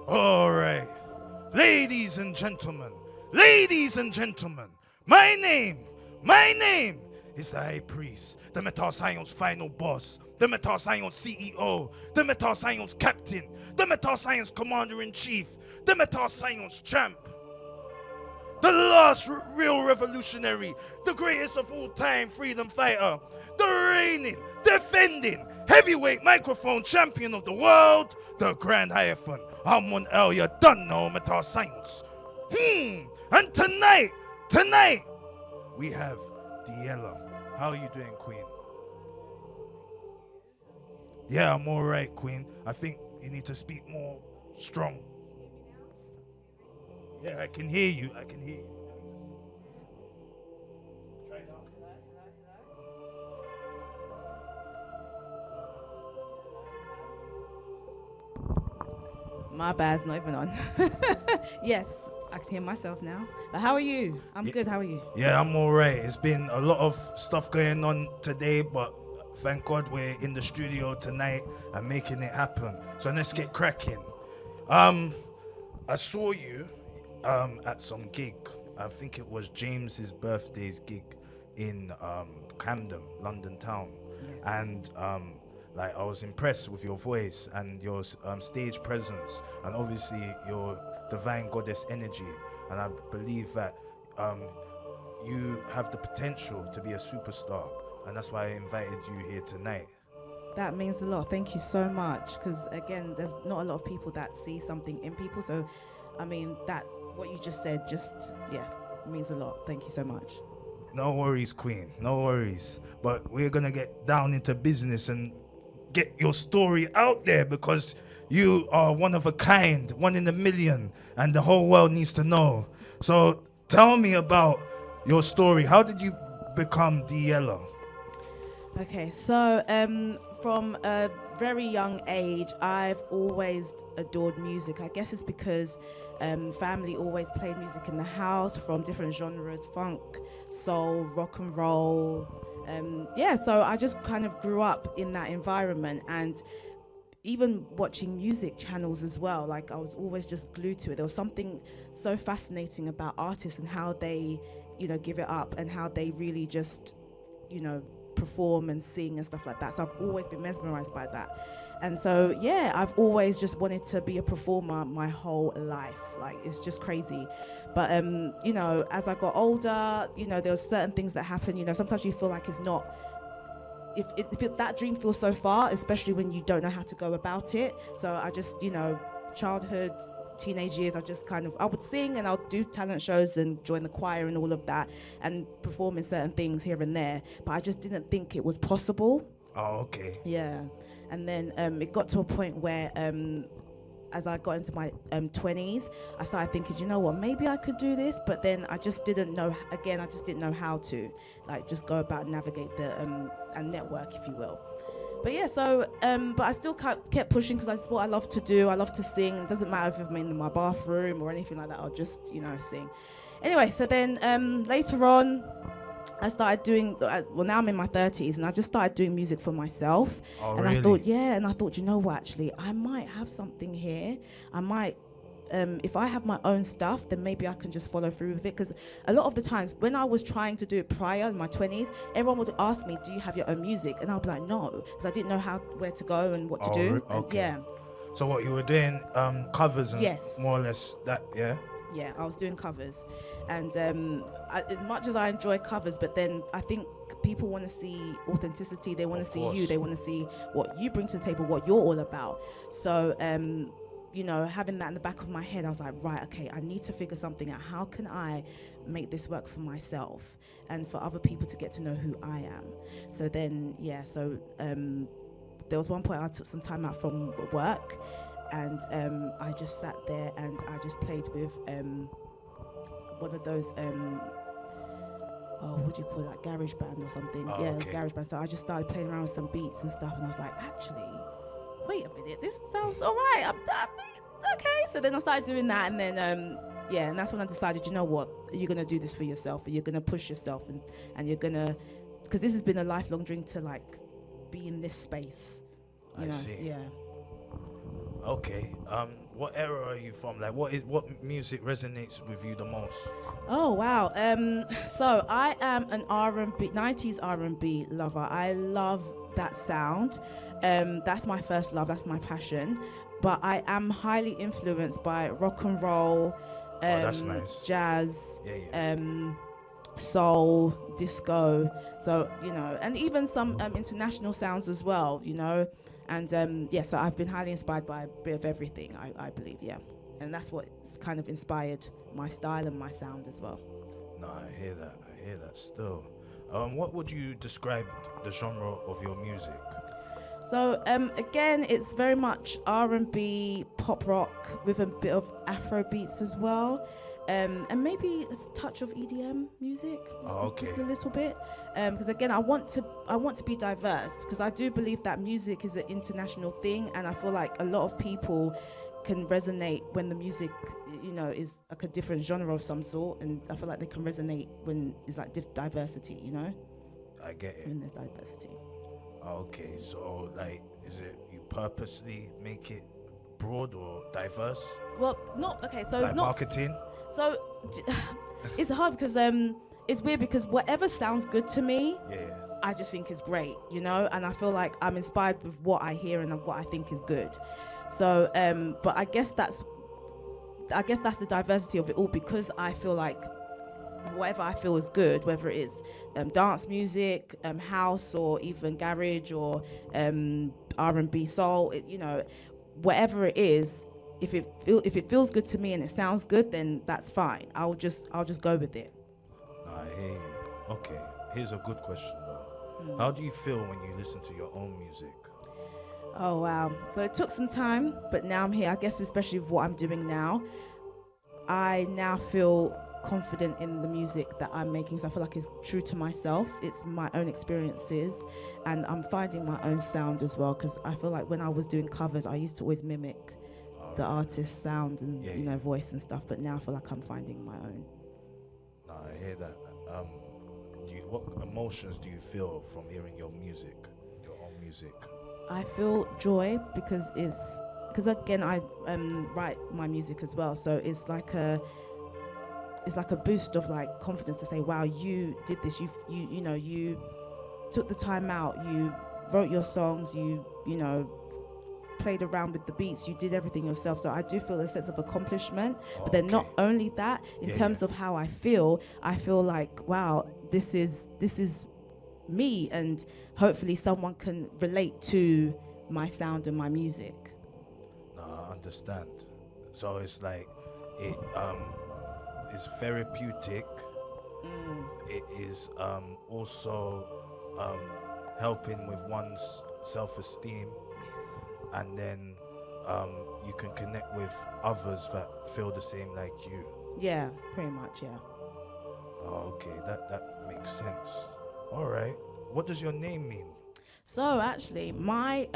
All right. Ladies and gentlemen, my name is the High Priest, the Metascience final boss, the Metascience CEO, the Metascience captain, the Metascience commander-in-chief, the Metascience champ, the last real revolutionary, the greatest of all time freedom fighter, the reigning, defending, heavyweight microphone champion of the world, the Grand Hierophant, AMUN, you done know Metascience. And tonight, we have DIYALLA. How are you doing, Queen? Yeah, I'm all right, Queen. I think you need to speak more strong. Yeah, I can hear you. Try now. My bad's not even on. Yes, I can hear myself now. But how are you? I'm good. How are you? Yeah, I'm all right. It's been a lot of stuff going on today, but thank God we're in the studio tonight and making it happen. So let's get cracking. I saw you at some gig. I think it was James's birthday's gig in Camden, London town. Yes. And like I was impressed with your voice and your stage presence, and obviously your divine goddess energy. And I believe that you have the potential to be a superstar, and that's why I invited you here tonight. That means a lot. Thank you so much. Because again, there's not a lot of people that see something in people. So, I mean, that what you just said, means a lot. Thank you so much. No worries, Queen. No worries. But we're gonna get down into business and get your story out there, because you are one of a kind, one in a million, and the whole world needs to know. So tell me about your story. How did you become DIYALLA? Okay, so from a very young age, I've always adored music. I guess it's because family always played music in the house from different genres: funk, soul, rock and roll. So I just kind of grew up in that environment, and even watching music channels as well. Like, I was always just glued to it. There was something so fascinating about artists and how they, give it up, and how they really just, perform and sing and stuff like that. So I've always been mesmerized by that. And so, I've always just wanted to be a performer my whole life. Like, it's just crazy. But, as I got older, there were certain things that happen. Sometimes you feel like it's not, if that dream feels so far, especially when you don't know how to go about it. So I just, childhood, teenage years, I would sing, and I'll do talent shows and join the choir and all of that, and perform in certain things here and there. But I just didn't think it was possible. Oh, okay. Yeah. And then it got to a point where as I got into my 20s, I started thinking, you know what, maybe I could do this, but then I just didn't know how to, just go about navigate the and network, if you will. But but I still kept pushing, because that's what I love to do. I love to sing. It doesn't matter if I'm in my bathroom or anything like that. I'll just, sing. Anyway, so then later on, I started doing, now I'm in my 30s, and I just started doing music for myself. Oh, and really? I thought, you know what, actually, I might have something here. I might, if I have my own stuff, then maybe I can just follow through with it. Because a lot of the times when I was trying to do it prior, in my 20s, everyone would ask me, do you have your own music? And I'll be like, no, because I didn't know where to go and what to do. Okay. And So what, you were doing covers and Yes. more or less that, yeah? Yeah, I was doing covers. And as much as I enjoy covers, but then I think people want to see authenticity. They want to see you. They want to see what you bring to the table, what you're all about. So, having that in the back of my head, I was like, right, okay, I need to figure something out. How can I make this work for myself and for other people to get to know who I am? So then, there was one point I took some time out from work, and I just sat there and I just played with one of those what do you call that, garage band or something. Oh, yeah, okay. it was garage band. So I just started playing around with some beats and stuff, and I was like, actually, wait a minute, this sounds all right. Okay. So then I started doing that, and then and that's when I decided, you know what, you're gonna do this for yourself, and you're gonna push yourself, and you're gonna, because this has been a lifelong dream to be in this space. I see. Yeah. Okay. What era are you from? Like, what music resonates with you the most? Oh wow. So I am an R&B, 90s R&B lover. I love that sound. That's my first love. That's my passion. But I am highly influenced by rock and roll, That's nice. jazz, Yeah, yeah. soul, disco. So and even some international sounds as well. And yeah, so I've been highly inspired by a bit of everything. I believe, yeah, and that's what's kind of inspired my style and my sound as well. No, I hear that. I hear that still. What would you describe the genre of your music? So again, it's very much R&B, pop rock with a bit of Afro beats as well, and maybe a touch of EDM music, just a little bit. Because again, I want to be diverse, because I do believe that music is an international thing, and I feel like a lot of people can resonate when the music, is like a different genre of some sort, and I feel like they can resonate when it's like diversity. I get it. When there's diversity. Okay, so like, is it you purposely make it broad or diverse? Well, not okay. So like it's not marketing. So it's hard because it's weird, because whatever sounds good to me, I just think is great, and I feel like I'm inspired with what I hear and what I think is good. So, but I guess that's the diversity of it all, because I feel like whatever I feel is good, whether it's dance music, house, or even garage, or R&B, soul, whatever it is, if it feels good to me and it sounds good, then that's fine. I'll just go with it. I hear you. Okay, here's a good question though. How do you feel when you listen to your own music? Oh wow. So it took some time, but now I'm here. I guess especially with what I'm doing now, I now feel confident in the music that I'm making. So I feel like it's true to myself. It's my own experiences, and I'm finding my own sound as well, because I feel like when I was doing covers, I used to always mimic the artist's sound and voice and stuff, but now I feel like I'm finding my own. No, I hear that. What emotions do you feel from hearing your music, your own music? I feel joy, because again, I write my music as well, so it's like a boost of like confidence to say, wow, you did this, you took the time out, you wrote your songs, you played around with the beats, you did everything yourself. So I do feel a sense of accomplishment. But then not only that, in terms of how I feel like, wow, this is me, and hopefully someone can relate to my sound and my music. No, I understand. So it's like it is therapeutic. It is also helping with one's self-esteem. And then you can connect with others that feel the same like you. Yeah, pretty much, yeah. Oh, okay, that makes sense. All right. What does your name mean? So actually, my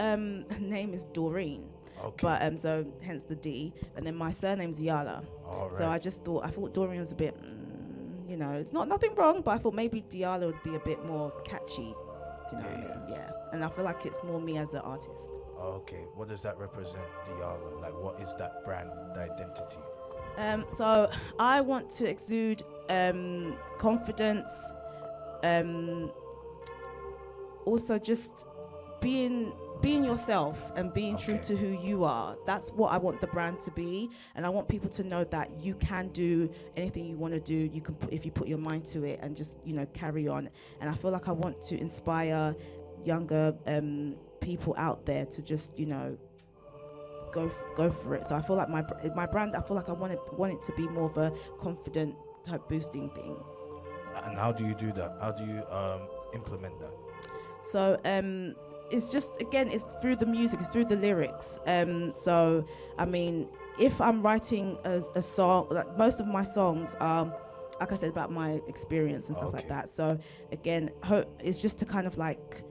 name is Doreen. Okay. But so hence the D, and then my surname's Yalla. All right. So I thought Doreen was a bit, it's nothing wrong, but I thought maybe Diyalla would be a bit more catchy. What I mean? Yeah. And I feel like it's more me as an artist. Okay, what does that represent, DIYALLA? Like, what is that brand identity? So I want to exude confidence, also just being yourself and being true to who you are. That's what I want the brand to be, and I want people to know that you can do anything you want to do. You can, if you put your mind to it, and just carry on. And I feel like I want to inspire younger people out there to just go for it. So I feel like my brand, I feel like I want it to be more of a confident type boosting thing. And how do you do that? How do you implement that? So it's just, again, it's through the music, it's through the lyrics. So I mean, if I'm writing a song, like most of my songs are, like I said, about my experience and stuff like that. So again, it's just to kind of like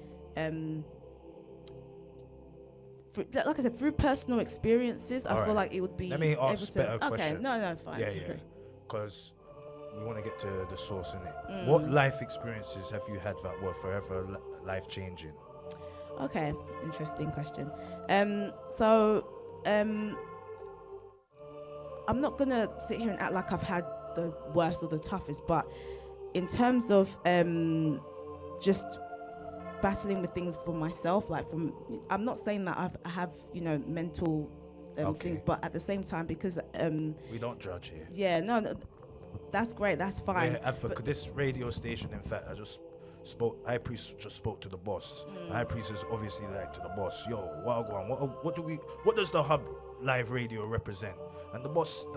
like I said, through personal experiences, I feel like it would be. Let me ask better question. Okay, no, fine. Yeah. Because we want to get to the source in it. What life experiences have you had that were forever life changing? Okay, interesting question. So, I'm not gonna sit here and act like I've had the worst or the toughest, but in terms of just battling with things for myself, like I'm not saying that I have mental things, but at the same time, because we don't judge here. yeah, no, that's great, that's fine. Yeah, for this radio station, in fact, High Priest just spoke to the boss. High Priest is obviously like to the boss. Yo, what does the Hub Live Radio represent? And the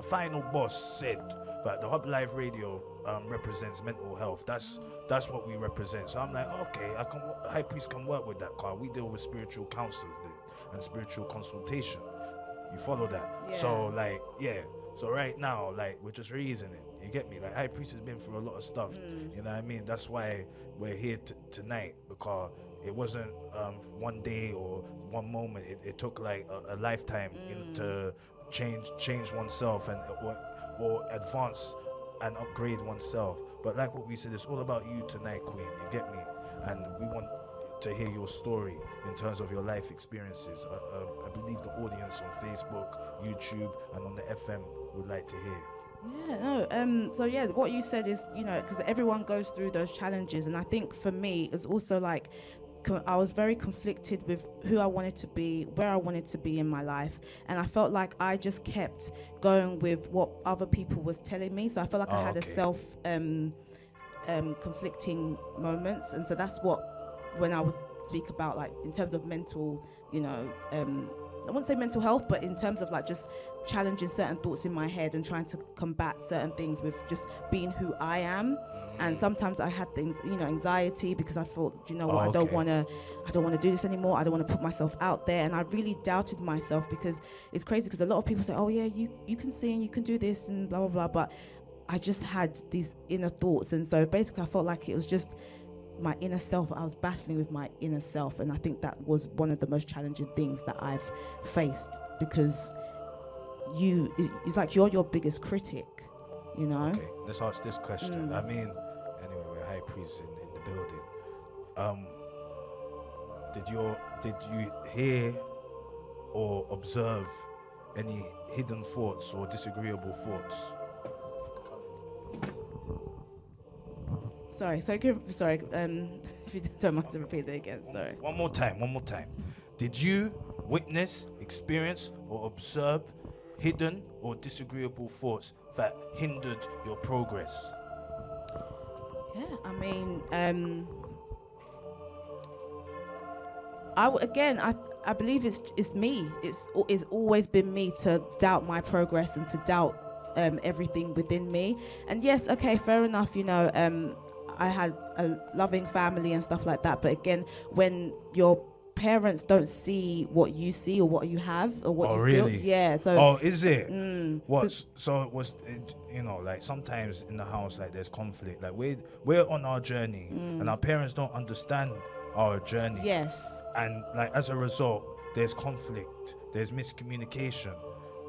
final boss said that the Hub Live Radio represents mental health. That's what we represent. So I'm like, okay, High Priest can work with that, car. We deal with spiritual counseling and spiritual consultation. You follow that? Yeah. So like, yeah. So right now, like, we're just raising it. You get me? Like, High Priest has been through a lot of stuff. You know what I mean? That's why we're here tonight, because it wasn't one day or one moment. It took like a lifetime to change oneself and or advance and upgrade oneself. But like what we said, it's all about you tonight, Queen. You get me? And we want to hear your story in terms of your life experiences. I believe the audience on Facebook, YouTube, and on the FM would like to hear. Yeah, no, so yeah, what you said is, because everyone goes through those challenges, and I think for me, it's also like, I was very conflicted with who I wanted to be, where I wanted to be in my life, and I felt like I just kept going with what other people was telling me, so I felt like I had a self conflicting moments, and so that's what, when I was speak about, like, in terms of mental, I wouldn't say mental health, but in terms of like just challenging certain thoughts in my head and trying to combat certain things with just being who I am. And sometimes I had things, anxiety, because I thought, I don't want to do this anymore. I don't want to put myself out there. And I really doubted myself, because it's crazy, because a lot of people say, oh yeah, you can sing, you can do this and blah, blah, blah. But I just had these inner thoughts. And so basically I felt like it was just my inner self. I was battling with my inner self, and I think that was one of the most challenging things that I've faced, because it's like you're your biggest critic, Okay, let's ask this question. I mean, anyway, we're High Priest in the building. Did you hear or observe any hidden thoughts or disagreeable thoughts? Sorry. If you don't mind to repeat it again, sorry. One more time. Did you witness, experience, or observe hidden or disagreeable thoughts that hindered your progress? Yeah, I mean, I believe it's me. It's always been me to doubt my progress and to doubt everything within me. And yes, okay, fair enough. I had a loving family and stuff like that. But again, when your parents don't see what you see or what you have or what you really? feel, yeah. So is it? What? So it was, like sometimes in the house, like there's conflict. Like we're on our journey, and our parents don't understand our journey. Yes. And like as a result, there's conflict. There's miscommunication.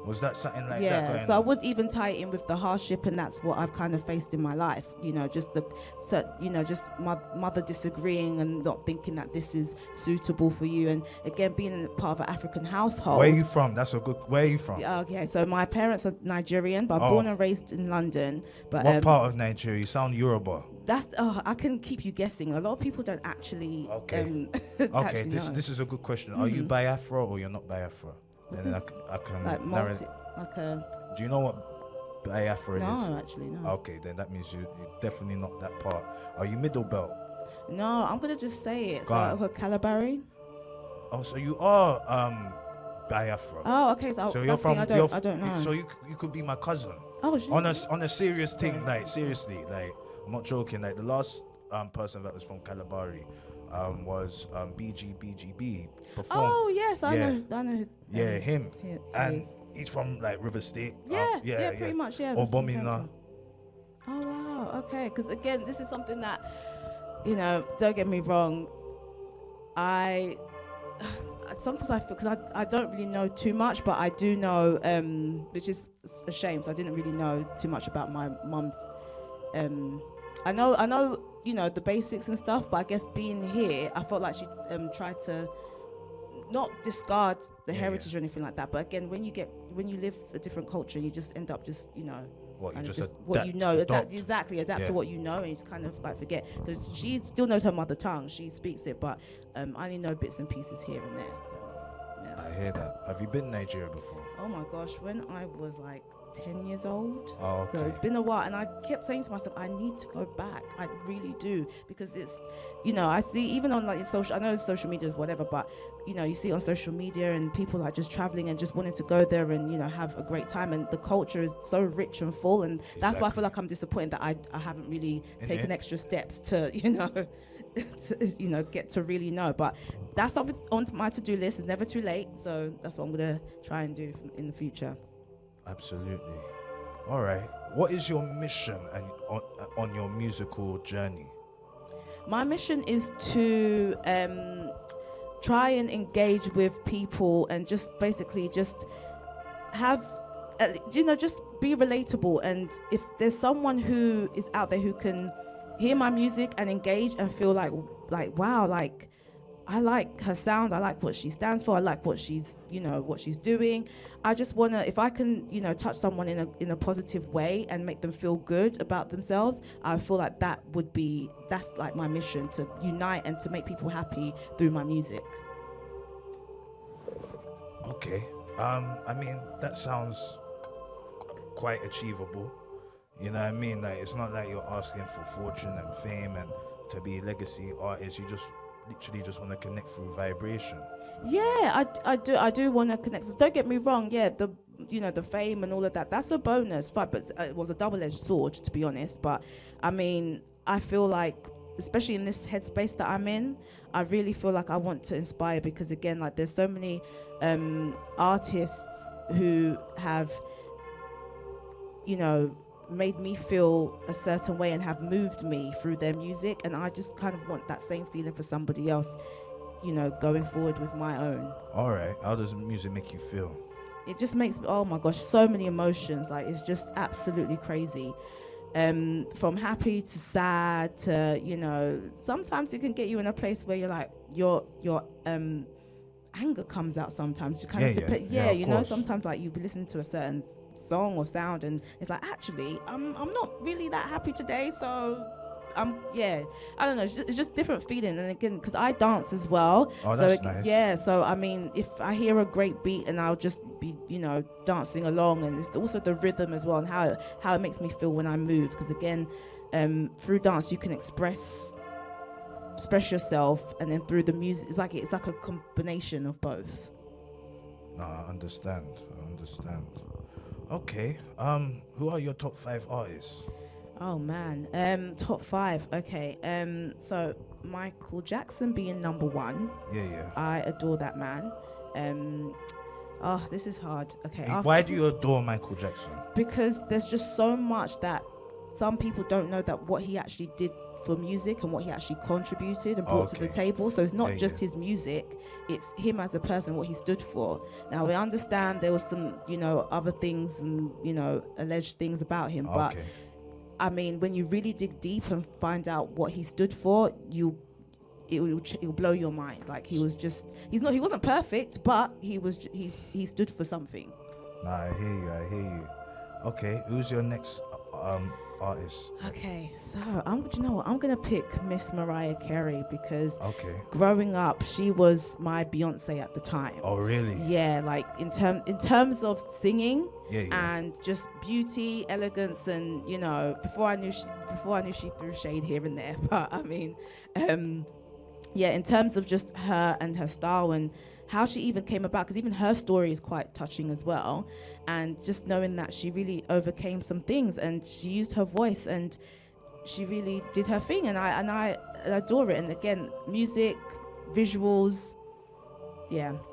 Was that something like that going so on? I would even tie it in with the hardship, and that's what I've kind of faced in my life. Just just mother disagreeing and not thinking that this is suitable for you. And again, being in part of an African household. Where are you from? Where are you from? Okay, so my parents are Nigerian, but I'm born and raised in London. But what part of Nigeria? You sound Yoruba. I can keep you guessing. A lot of people don't actually. Okay. Actually this is a good question. Are you Biafra or you're not Biafra? And I can Do you know what Biafra is? No, actually, no. Okay, then that means you're definitely not that part. Are you middle belt? No, I'm gonna just say it. Go Calabari. Oh, so you are Biafra. Oh, okay. So you're from. I don't know. So you could be my cousin. Oh, shit. On a serious thing, like seriously, like I'm not joking. Like the last person that was from Calabari was BGB performed. Oh yes, I know. Yeah, him. And he's from like River State. Yeah, pretty much. Yeah. Or Bomina. Oh wow. Okay. Because again, this is something that, don't get me wrong. Sometimes I feel, because I don't really know too much, but I do know, which is a shame. So I didn't really know too much about my mum's. I know, the basics and stuff, but I guess being here, I felt like she tried to not discard the heritage or anything like that, but again, when you live a different culture, you just end up just, you know, What, you kind of just what you know, adapt Yeah. to what you know, and you just kind of like forget, because she still knows her mother tongue, she speaks it, but I only know bits and pieces here and there. So, yeah. I hear that. Have you been to Nigeria before? Oh my gosh, when I was like 10 years old. Oh, okay. So it's been a while, and I kept saying to myself, I need to go back. I really do, because it's, you know, I see even on like I know social media is whatever, but you know, you see on social media and people are just traveling and just wanting to go there and, you know, have a great time, and the culture is so rich and full, and that's why I feel like I'm disappointed that I haven't really taken extra steps to, you know, to, you know, get to really know. But that's on my to-do list. It's never too late, so that's what I'm gonna try and do in the future. Absolutely. All right. What is your mission and on your musical journey? My mission is to try and engage with people and just basically just have, you know, just be relatable. And if there's someone who is out there who can hear my music and engage and feel like wow, like I like her sound, I like what she stands for, I like what she's, you know, what she's doing. I just wanna, if I can, you know, touch someone in a positive way and make them feel good about themselves, I feel like that's like my mission, to unite and to make people happy through my music. Okay. I mean, that sounds quite achievable. You know what I mean? Like, it's not like you're asking for fortune and fame and to be a legacy artist. You just literally just want to connect through vibration. Yeah, I do want to connect. So don't get me wrong. Yeah, the fame and all of that, that's a bonus. But it was a double-edged sword, to be honest. But I mean, I feel like, especially in this headspace that I'm in, I really feel like I want to inspire, because again, like, there's so many artists who have, you know, made me feel a certain way and have moved me through their music, and I just kind of want that same feeling for somebody else, you know, going forward with my own. All right. How does music make you feel? It just makes me, oh my gosh, so many emotions. Like, it's just absolutely crazy. From happy to sad to, you know, sometimes it can get you in a place where you're like, your anger comes out sometimes. You kind of you know, sometimes like you listen to a certain song or sound and it's like, actually, I'm not really that happy today, so I don't know, it's just different feeling. And again, because I dance as well, that's nice. Yeah, so I mean, if I hear a great beat and I'll just be, you know, dancing along, and it's also the rhythm as well and how it makes me feel when I move, because again, through dance you can express yourself, and then through the music it's like a combination of both. No, I understand. Okay. Who are your top 5 artists? Oh man, top 5. Okay, so Michael Jackson being number 1. Yeah. I adore that man. This is hard. Okay. Why do you adore Michael Jackson? Because there's just so much that some people don't know, that what he actually did for music and what he actually contributed and brought to the table. So it's not just his music, it's him as a person, what he stood for. Now, we understand there was some, you know, other things and, you know, alleged things about him, but I mean, when you really dig deep and find out what he stood for, it will blow your mind. Like, he wasn't perfect, but he stood for something. Nah, I hear you. Okay, who's your next artist? Okay, so I'm gonna pick Miss Mariah Carey, because growing up she was my Beyonce at the time. Oh really? Yeah, like in terms of singing and just beauty, elegance, and, you know, before I knew she threw shade here and there, but I mean, in terms of just her and her style and how she even came about, because even her story is quite touching as well, and just knowing that she really overcame some things and she used her voice and she really did her thing, and I adore it. And again, music, visuals,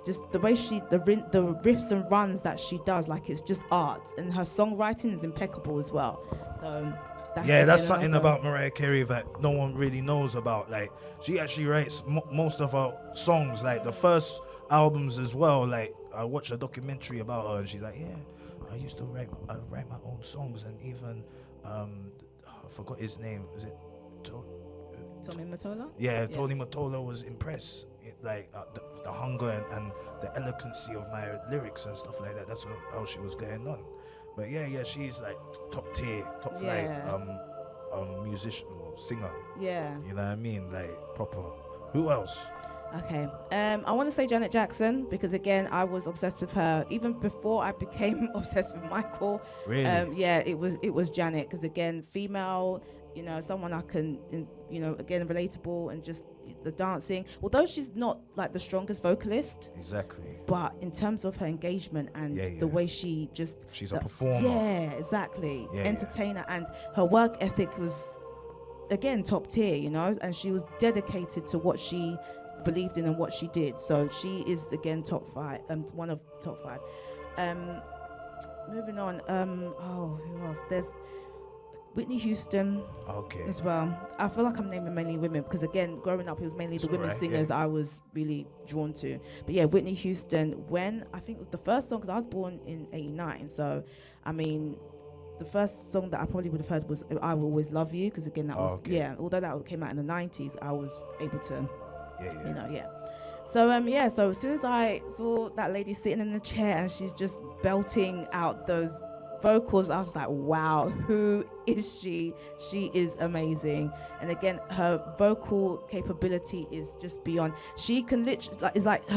just the way the riffs and runs that she does, like, it's just art, and her songwriting is impeccable as well. So that's something about Mariah Carey that no one really knows about. Like, she actually writes most of her songs, like the first albums as well. Like, I watched a documentary about her and she's like, I used to write my own songs, and even I forgot his name. Is it Tommy Mottola? Yeah, Tony Mottola was impressed. The hunger and the eloquency of my lyrics and stuff like that. That's how she was getting on. But yeah, she's like top tier, top flight musician or singer. Yeah. You know what I mean? Like proper. Who else? Okay. I want to say Janet Jackson because again, I was obsessed with her even before I became obsessed with Michael. Really? It was Janet because again, female. Someone I can, again, relatable and just the dancing. Although she's not like the strongest vocalist. Exactly. But in terms of her engagement and the way she just... She's a performer. Yeah, exactly. Yeah, entertainer. And her work ethic was, again, top tier, and she was dedicated to what she believed in and what she did. So she is, again, top five, one of top five. Moving on. Who else? There's Whitney Houston as well. I feel like I'm naming mainly women because again, growing up, it was mainly the women singers I was really drawn to. But yeah, Whitney Houston, I think it was the first song, because I was born in 89. So, I mean, the first song that I probably would have heard was I Will Always Love You, because again, that was, although that came out in the 90s, I was able to, So, so as soon as I saw that lady sitting in the chair and she's just belting out those vocals, I was like, wow, who is she? She is amazing. And again, her vocal capability is just beyond. She can literally,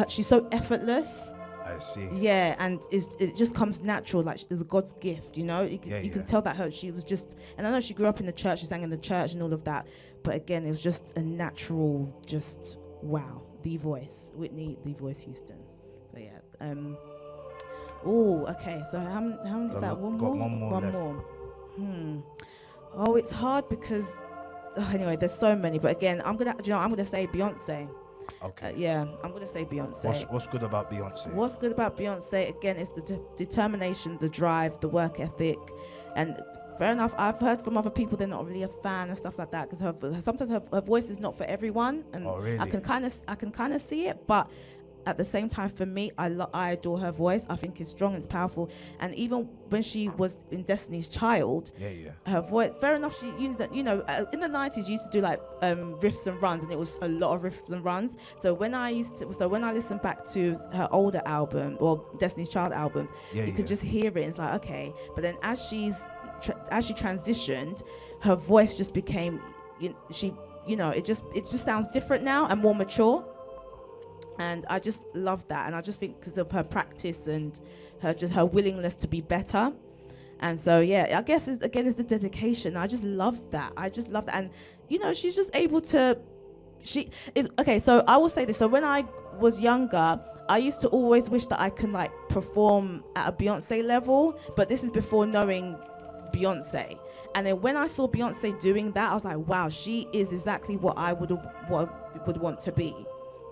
she's so effortless. I see. Yeah, and it just comes natural, like it's God's gift, you can tell that she was just, and I know she grew up in the church, she sang in the church and all of that, but again, it was just a natural, just wow, the voice, Whitney, the voice Houston. So yeah, okay, so how many is that? One more. Oh, it's hard because anyway, there's so many, but again, I'm gonna say Beyonce. Okay. I'm gonna say Beyonce. What's good about Beyonce? What's good about Beyonce? Again, it's the determination, the drive, the work ethic, and fair enough. I've heard from other people they're not really a fan and stuff like that because sometimes her voice is not for everyone, and really? I can kind of see it, but at the same time, for me, I adore her voice. I think it's strong, it's powerful. And even when she was in Destiny's Child, her voice, fair enough, she used that, in the 90s, you used to do like riffs and runs, and it was a lot of riffs and runs. So when I listened back to her older album, or Destiny's Child albums, you could just hear it. And it's like, okay. But then as she transitioned, her voice just became, it just sounds different now and more mature. And I just love that, and I just think because of her practice and her willingness to be better, and so I guess it's the dedication. I just love that. And she's just able to. She is okay. So I will say this. So when I was younger, I used to always wish that I could like perform at a Beyonce level, but this is before knowing Beyonce. And then when I saw Beyonce doing that, I was like, wow, she is exactly what I would want to be.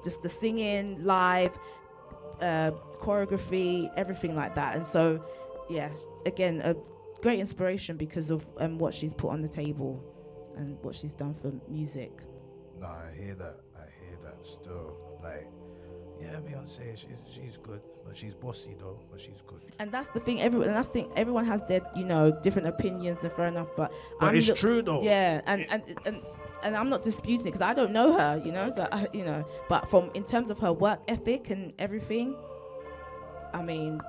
Just the singing, live, choreography, everything like that. And so, again, a great inspiration because of what she's put on the table and what she's done for music. No, I hear that still. Like, Beyonce, she's good, but she's bossy though, but she's good. And that's the thing, everyone has their, different opinions, and fair enough, but it's true though. Yeah, and I'm not disputing it because I don't know her, so but in terms of her work ethic and everything, I mean,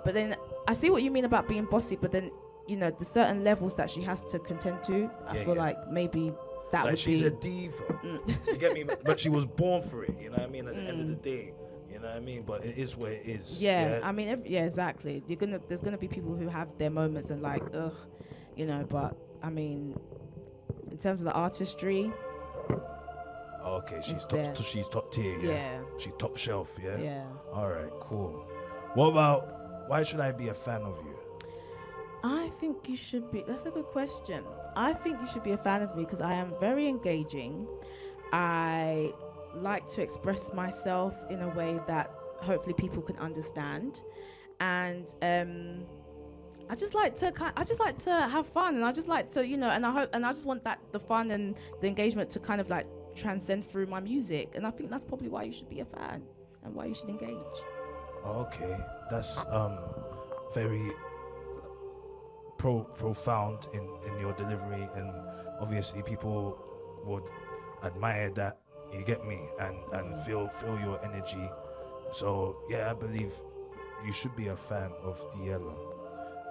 but then I see what you mean about being bossy, but then, the certain levels that she has to contend to, I feel like maybe that would she's be... a diva, you get me? But she was born for it, you know what I mean? At the end of the day, you know what I mean? But it is what it is. Yeah, I mean, exactly. There's gonna be people who have their moments and like, ugh, but I mean, in terms of the artistry, okay, she's top tier. Yeah, she's top shelf. Yeah. All right, cool. What about why should I be a fan of you? I think you should be. That's a good question. I think you should be a fan of me because I am very engaging. I like to express myself in a way that hopefully people can understand, and I just like to have fun, and I just like to, and I just want that the fun and the engagement to kind of like transcend through my music, and I think that's probably why you should be a fan and why you should engage. Okay, that's very profound in your delivery, and obviously people would admire that. You get me, and feel your energy. So yeah, I believe you should be a fan of DIYALLA.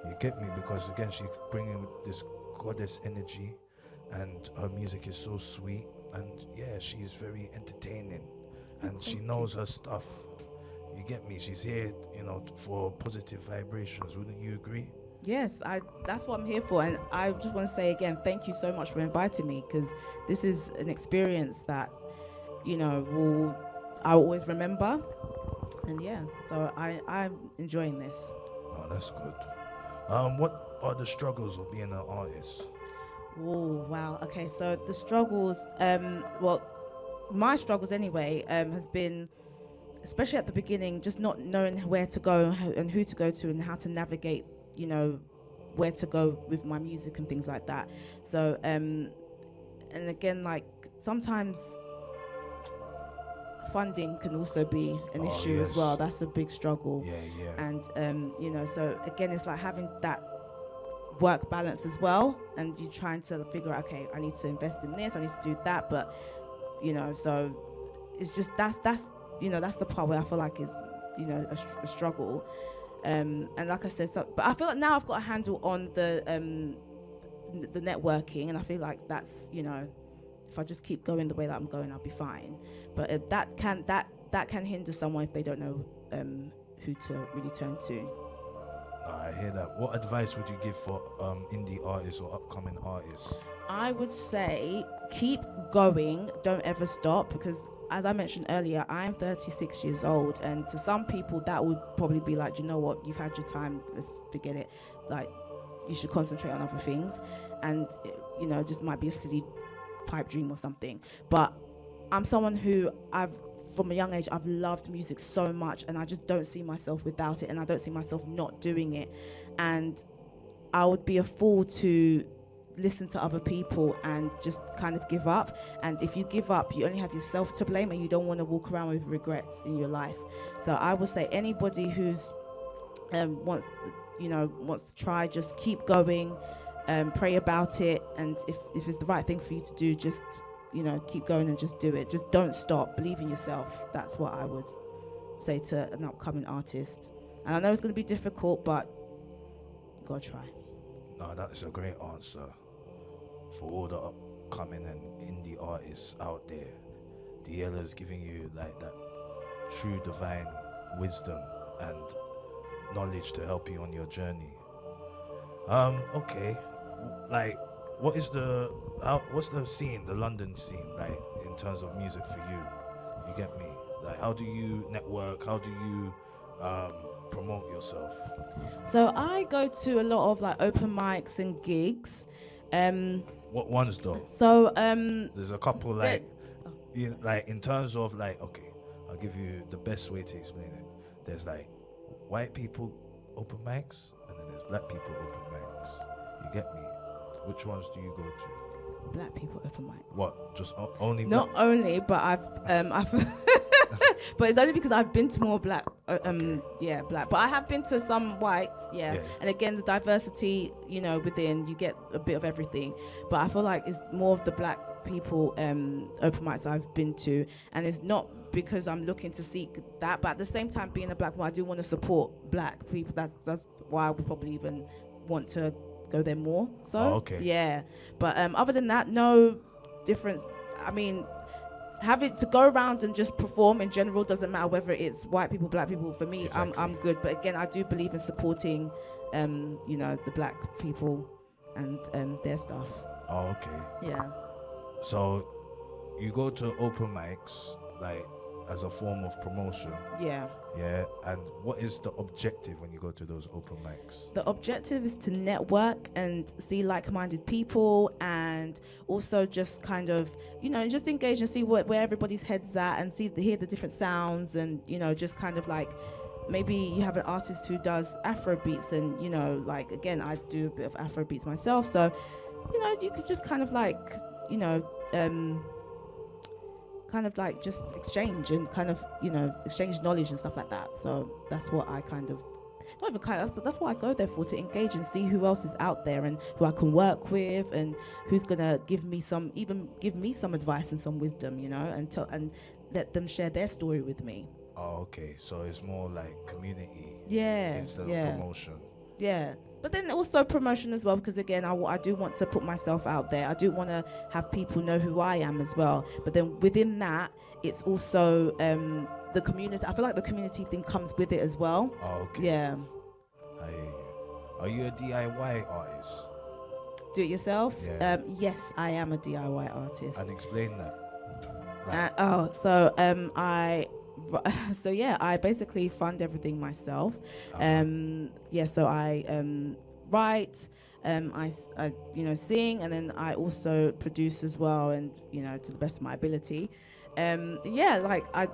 You get me, because again, she's bringing this goddess energy, and her music is so sweet, and yeah, she's very entertaining, and she knows her stuff. You get me? She's here, for positive vibrations. Wouldn't you agree? Yes, that's what I'm here for. And I just want to say again, thank you so much for inviting me, because this is an experience that, I'll always remember. And yeah, so I'm enjoying this. Oh, that's good. What are the struggles of being an artist? Oh, wow. Okay, so the struggles, my struggles anyway, has been, especially at the beginning, just not knowing where to go and who to go to and how to navigate, where to go with my music and things like that. So, and again, like sometimes funding can also be an issue as well. That's a big struggle. Yeah. And, so again, it's like having that work balance as well. And you're trying to figure out, okay, I need to invest in this, I need to do that. But, so it's just, that's the part where I feel like is, a struggle. And like I said, but I feel like now I've got a handle on the networking, and I feel like that's, if I just keep going the way that I'm going, I'll be fine. But that can hinder someone if they don't know who to really turn to. I hear that. What advice would you give for indie artists or upcoming artists? I would say keep going, don't ever stop, because as I mentioned earlier, I'm 36 years old, and to some people that would probably be like, you know what, you've had your time, let's forget it. Like, you should concentrate on other things, and it just might be a silly pipe dream or something. But I'm someone who from a young age, I've loved music so much, and I just don't see myself without it, and I don't see myself not doing it. And I would be a fool to listen to other people and just kind of give up. And if you give up, you only have yourself to blame, and you don't want to walk around with regrets in your life. So I would say anybody who's wants to try, just keep going, pray about it, and if it's the right thing for you to do, just keep going and just do it. Just don't stop. Believe in yourself. That's what I would say to an upcoming artist. And I know it's going to be difficult, but you gotta try. No, that's a great answer for all the upcoming and indie artists out there. DIYALLA's giving you like that true divine wisdom and knowledge to help you on your journey. Okay, like what's the scene, the London scene, like in terms of music for you? You get me? Like, how do you network? How do you promote yourself? So I go to a lot of like open mics and gigs. What ones though? So there's a couple like in terms of like, okay, I'll give you the best way to explain it. There's like white people open mics, and then there's black people open mics. You get me? Which ones do you go to? Black people open mics. What? Just only? Not only, but I've but it's only because I've been to more black, black. But I have been to some whites, yeah. And again, the diversity, within, you get a bit of everything. But I feel like it's more of the black people open mics I've been to, and it's not because I'm looking to seek that, but at the same time, being a black woman, I do want to support black people. That's why I would probably even want to go there more. So yeah. But other than that, no difference. I mean, having to go around and just perform in general doesn't matter whether it's white people, black people. For me, exactly. I'm good. But again, I do believe in supporting, the black people and their stuff. Oh, okay. Yeah. So you go to open mics like as a form of promotion. Yeah. Yeah. And what is the objective when you go to those open mics? The objective is to network and see like-minded people, and also just kind of, just engage and see where everybody's head's at, and hear the different sounds, and, just kind of like, maybe you have an artist who does Afro beats, and, like, again, I do a bit of Afro beats myself. So, you could just kind of like, just exchange and kind of, exchange knowledge and stuff like that. So that's what I kind of not even kind of, that's what I go there for, to engage and see who else is out there and who I can work with and who's gonna give me some advice and some wisdom, you know, and let them share their story with me. Oh, okay. So it's more like community. Yeah. Instead of promotion. Yeah. But then also promotion as well, because again, I do want to put myself out there. I do want to have people know who I am as well. But then within that, it's also the community. I feel like the community thing comes with it as well. Oh, okay. Yeah. I hear you. Are you a DIY artist? Do it yourself? Yeah. Yes, I am a DIY artist. And explain that. I basically fund everything myself. So I write, I sing, and then I also produce as well, and to the best of my ability. Like I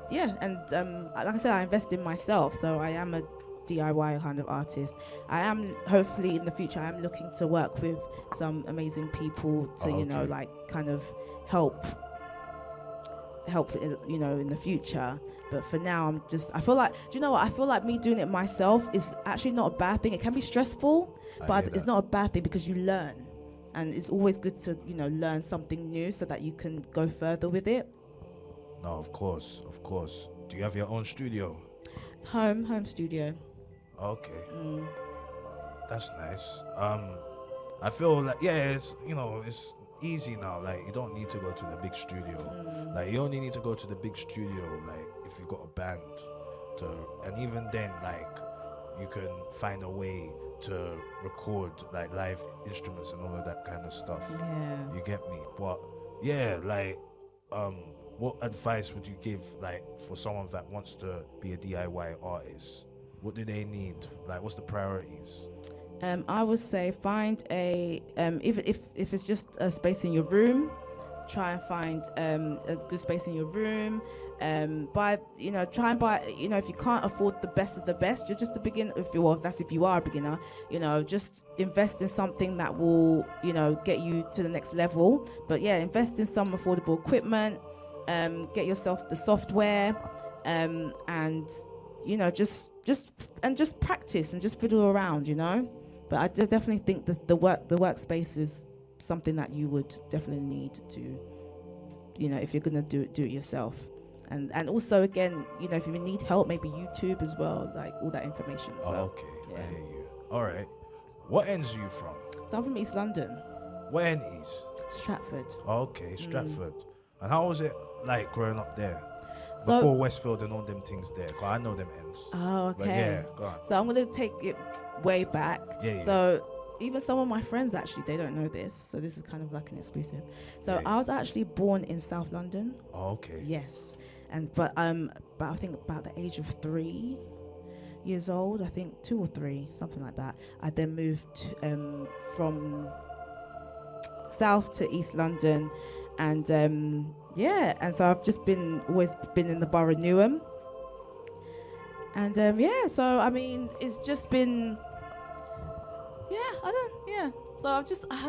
said, I invest in myself, so I am a DIY kind of artist. I am, hopefully in the future, I am looking to work with some amazing people to like kind of help in the future. But for now, I feel like, do you know what, I feel like me doing it myself is actually not a bad thing. It can be stressful, but it's not a bad thing, because you learn, and it's always good to learn something new so that you can go further with it. No, of course. Do you have your own studio? It's home studio. Okay. That's nice. I feel like it's it's easy now. Like, you don't need to go to the big studio. Like, you only need to go to the big studio like if you got a band and even then, like, you can find a way to record like live instruments and all of that kind of stuff. Yeah. You get me? But yeah, like what advice would you give like for someone that wants to be a DIY artist? What do they need? Like, what's the priorities? I would say find if it's just a space in your room, try and find a good space in your room. Try and buy. If you can't afford the best of the best, you're just a beginner. If you are a beginner, just invest in something that will get you to the next level. But yeah, invest in some affordable equipment. Get yourself the software, and just practice and just fiddle around. But I definitely think the workspace is something that you would definitely need to, if you're gonna do it yourself. And also, again, if you need help, maybe YouTube as well, like all that information as well. Okay, yeah. I hear you. All right. What ends are you from? So I'm from East London. Where in East? Stratford. Okay, Stratford. And how was it like growing up there? So, before Westfield and all them things there? Cause I know them ends. Oh, okay. But yeah, go on. So I'm going to take it way back. Yeah. So even some of my friends, actually, they don't know this. So this is kind of like an exclusive. So I was actually born in South London. Oh, okay. Yes. But I think about the age of 3 years old, I think 2 or 3, something like that. I then moved from South to East London, and and so I've just always been in the borough Newham, and so I mean it's just been so I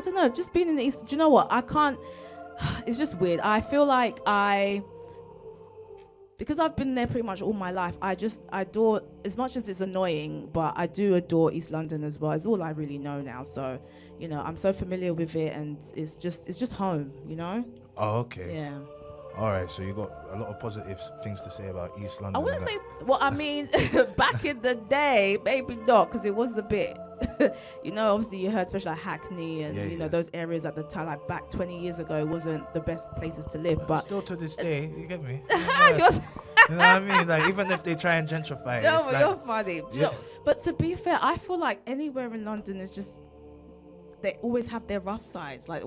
don't know, just being in the East. Do you know what, I can't, it's just weird. I feel like because I've been there pretty much all my life, I adore, as much as it's annoying, but I do adore East London as well. It's all I really know now. So, I'm so familiar with it, and it's just home, Oh, okay. Yeah. All right, so you got a lot of positive things to say about East London. I wouldn't say, well, I mean, back in the day, maybe not, because it was a bit, obviously you heard, especially like Hackney and, those areas at the time, like back 20 years ago, it wasn't the best places to live. But still to this day, you get me? You know what I mean? Like, even if they try and gentrify it. No, but like, you're funny. But to be fair, I feel like anywhere in London is just, they always have their rough sides. Like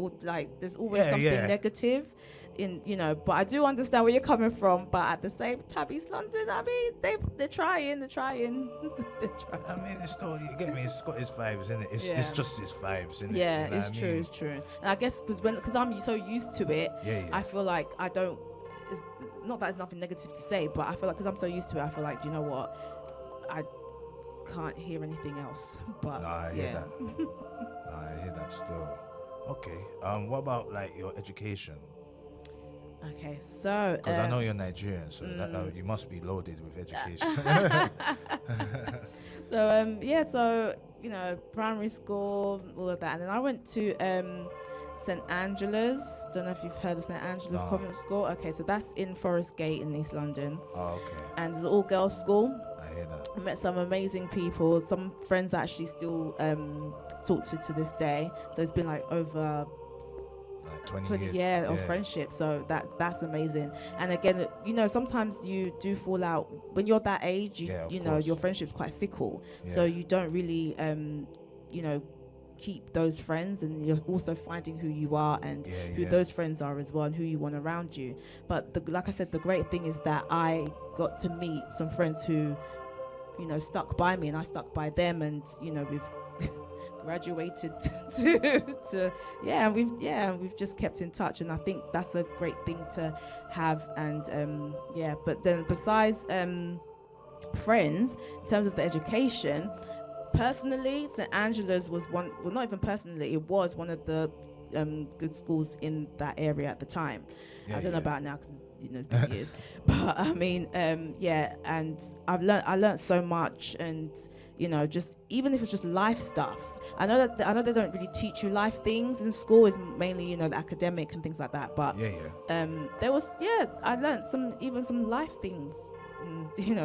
there's always something negative. But I do understand where you're coming from. But at the same time, East London, I mean, they're trying. I mean, it's still, you get me? It's got its vibes, isn't it? It's just its vibes, isn't it? Yeah, it's true. It's true. And I guess because I'm so used to it, I feel like I don't. It's not that there's nothing negative to say, but I feel like because I'm so used to it, I feel like, do you know what? I can't hear anything else. But I hear that. I hear that still. Okay. What about like your education? Okay, so Because I know you're Nigerian, so you must be loaded with education. so yeah, so primary school, all of that, and then I went to St Angela's. Don't know if you've heard of St Angela's Convent School. Okay, so that's in Forest Gate in East London. Oh, okay. And it's an all-girls school. I hear that. I met some amazing people. Some friends that I actually still talk to this day. So it's been like over 20 years. Yeah, of friendship. So that's amazing. And again, sometimes you do fall out when you're that age. You know, your friendship's quite fickle. Yeah. So you don't really, keep those friends, and you're also finding who you are and who those friends are as well, and who you want around you. But like I said, the great thing is that I got to meet some friends who, stuck by me, and I stuck by them, and we've graduated to we've just kept in touch, and I think that's a great thing to have. And but then besides friends, in terms of the education, personally, St Angela's was one. Well, not even personally, it was one of the good schools in that area at the time. I don't know about now, because it's been years. But I mean, and I learned so much, and just even if it's just life stuff. I know they don't really teach you life things in school. It's mainly the academic and things like that. But there was I learned some life things.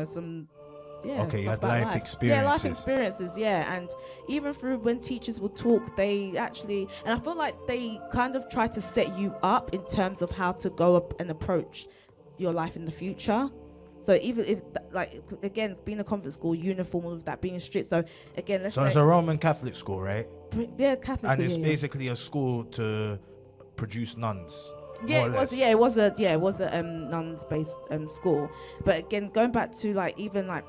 Some. Yeah, okay, you had life experiences. Yeah, life experiences, and even through when teachers would talk, they actually, and I feel like they kind of try to set you up in terms of how to go up and approach your life in the future. So even if, again, being a convent school, uniform, all of that, being strict. So again, let's say... So it's a Roman Catholic school, right? Yeah, Catholic. And it's basically a school to produce nuns. Yeah, it was a nuns-based school. But again, going back to even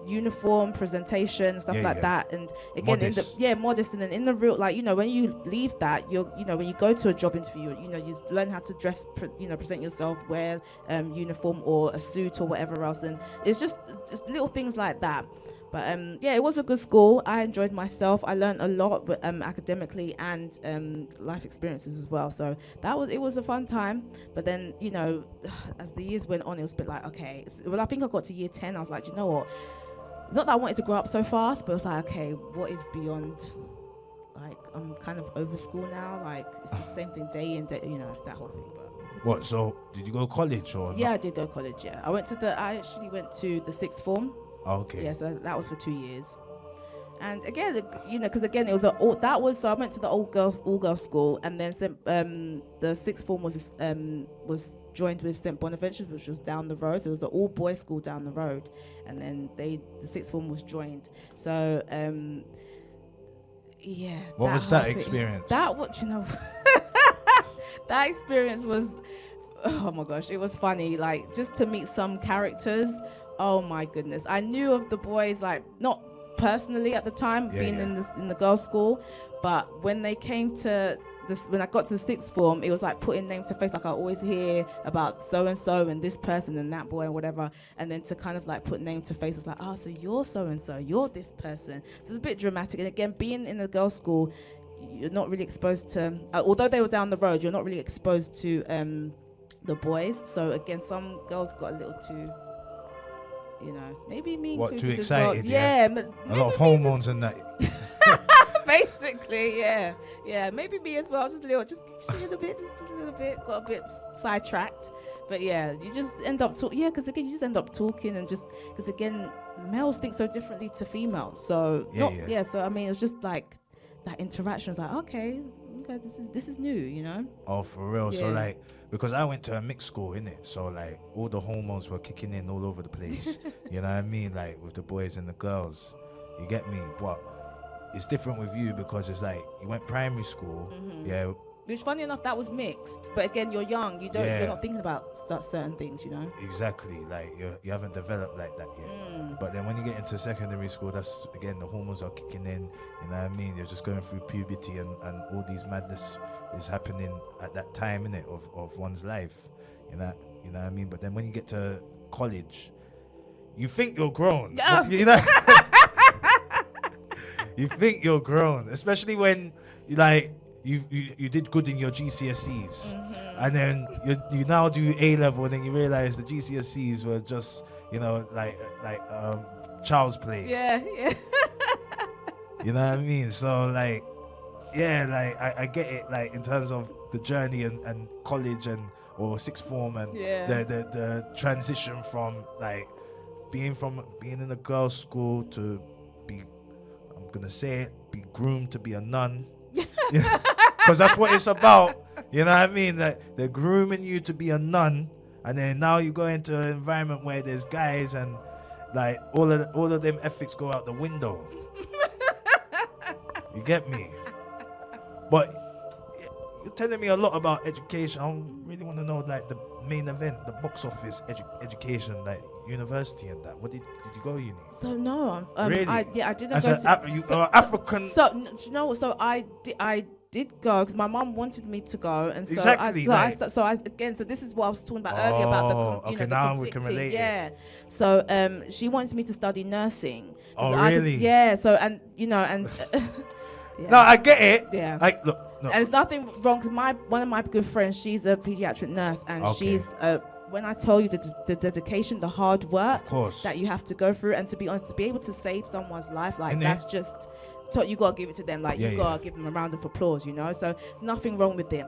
uniform presentation, stuff like that, and again modest, and then in the real, when you leave that, when you go to a job interview, you learn how to dress, present yourself, wear uniform or a suit or whatever else, and it's just little things like that. But it was a good school. I enjoyed myself. I learned a lot, but academically and life experiences as well. So it was a fun time. But then as the years went on, it was a bit like, okay. Well, I think I got to year 10. I was like, you know what? It's not that I wanted to grow up so fast, but it was like, okay, what is beyond? I'm kind of over school now. It's the same thing day in day, that whole thing. But what? So did you go to college or? Yeah, I did go to college. Yeah, I actually went to the sixth form. Oh, okay. Yeah, so that was for 2 years. And again, because again, it was so I went to the all girls school, and then the sixth form was joined with St Bonaventure, which was down the road. So it was an all boys school down the road, and then the sixth form was joined. So what was that experience? That experience was, oh my gosh, it was funny. Just to meet some characters. Oh my goodness, I knew of the boys not personally at the time, being in the girls' school, but when they came to this, when I got to the sixth form, it was like putting name to face. I always hear about so and so and this person and that boy and whatever, and then to kind of put name to face was oh, so you're so and so, you're this person. So it's a bit dramatic. And again, being in the girls' school, you're not really exposed to, although they were down the road, you're not really exposed to the boys. So again, some girls got a little too, maybe me included. Too As excited? well. Yeah, a lot of hormones and that. Basically, yeah. Maybe me as well. Just a little bit. Got a bit sidetracked, but you just end up talking. Yeah, because again, you just end up talking, and just because again, males think so differently to females. So So I mean, it's just that interaction was okay, this is new, Oh, for real. Yeah. So because I went to a mixed school, innit? So all the hormones were kicking in all over the place. You know what I mean? With the boys and the girls. You get me? But it's different with you because it's you went primary school. Mm-hmm. Yeah. Which, funny enough, that was mixed. But again, you're young. You're not thinking about certain things, Exactly. You haven't developed like that yet. Mm. But then when you get into secondary school, that's again the hormones are kicking in. You know what I mean? You're just going through puberty and all these madness is happening at that time, innit, of one's life. You know what I mean? But then when you get to college, you think you're grown. Oh. You think you're grown, especially when you did good in your GCSEs, and then you now do A level, and then you realize the GCSEs were just like child's play. Yeah. You know what I mean? So like, yeah, like I get it, like in terms of the journey and college or sixth form and the transition from like being in a girls' school to be groomed to be a nun. Because that's what it's about. You know what I mean? Like they're grooming you to be a nun, and then now you go into an environment where there's guys and like all of them ethics go out the window. You get me? But you're telling me a lot about education. I really want to know like the main event, the box office education, like university and that. What did you go uni? So no, really? I didn't As go to. you are African. So so I did go because my mum wanted me to go, and so exactly, so this is what I was talking about earlier about the now we can relate. Yeah. So she wanted me to study nursing. Oh really? So and yeah. No, I get it. Yeah. Look. And it's nothing wrong because one of my good friends, she's a pediatric nurse, and she's when I tell you the dedication, the hard work that you have to go through, and to be honest, to be able to save someone's life, like that's just, you gotta give it to them. Like you gotta give them a round of applause, So there's nothing wrong with it.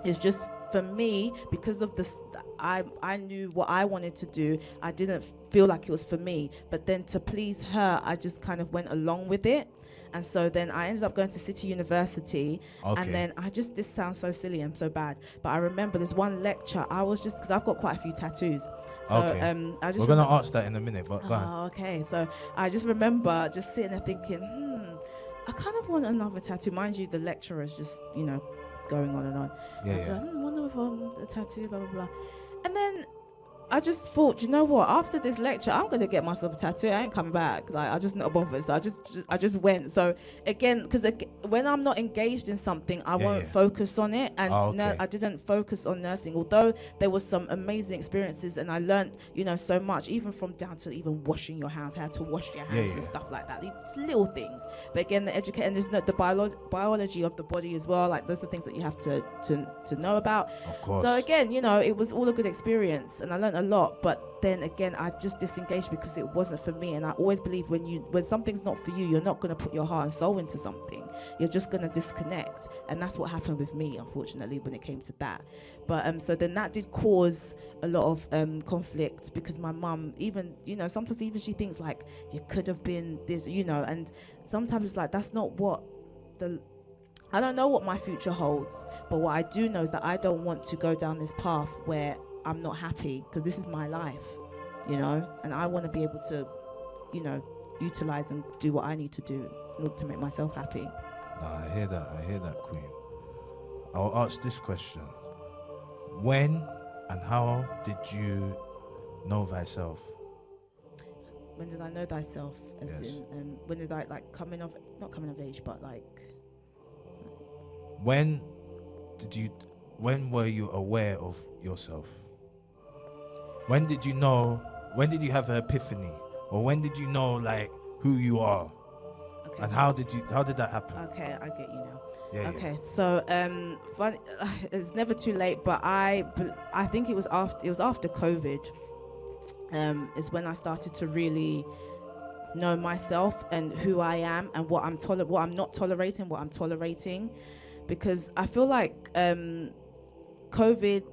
It's just for me, because of this, I knew what I wanted to do. I didn't feel like it was for me, but then to please her, I just kind of went along with it. And so then I ended up going to City University, and then this sounds so silly, I'm so bad, but I remember there's one lecture, I was just, because I've got quite a few tattoos. So we're going to ask that in a minute, but go on. Okay, so I just remember just sitting there thinking, I kind of want another tattoo. Mind you, the lecturer's just, going on and on. Wonder if a tattoo, blah, blah, blah. And then I just thought, you know what? After this lecture, I'm gonna get myself a tattoo. I ain't coming back. Like I just not bothered. So I just went. So again, because when I'm not engaged in something, I won't focus on it. And I didn't focus on nursing, although there was some amazing experiences, and I learned, so much, even from down to even washing your hands, how to wash your hands and stuff like that. It's little things. But again, the education, and there's the biology of the body as well. Like those are things that you have to know about. Of course. So again, it was all a good experience, and I learned a lot. But then again, I just disengaged because it wasn't for me. And I always believe when something's not for you, you're not going to put your heart and soul into something. You're just going to disconnect. And that's what happened with me, unfortunately, when it came to that. But so then that did cause a lot of conflict, because my mum, even sometimes even she thinks like you could have been this, and sometimes it's like that's not what I don't know what my future holds, but what I do know is that I don't want to go down this path where I'm not happy, because this is my life, and I want to be able to, utilize and do what I need to do in order to make myself happy. I hear that, Queen. I'll ask this question. When and how did you know thyself? When did I know thyself? As yes. in, when did I not coming of age, but like. When were you aware of yourself? When did you know? When did you have an epiphany, or when did you know like who you are? Okay. And how did that happen? Okay, I get you now. Yeah. Okay, so it's never too late, but I think it was after COVID. Is when I started to really know myself and who I am and what I'm not tolerating, what I'm tolerating, because I feel like COVID,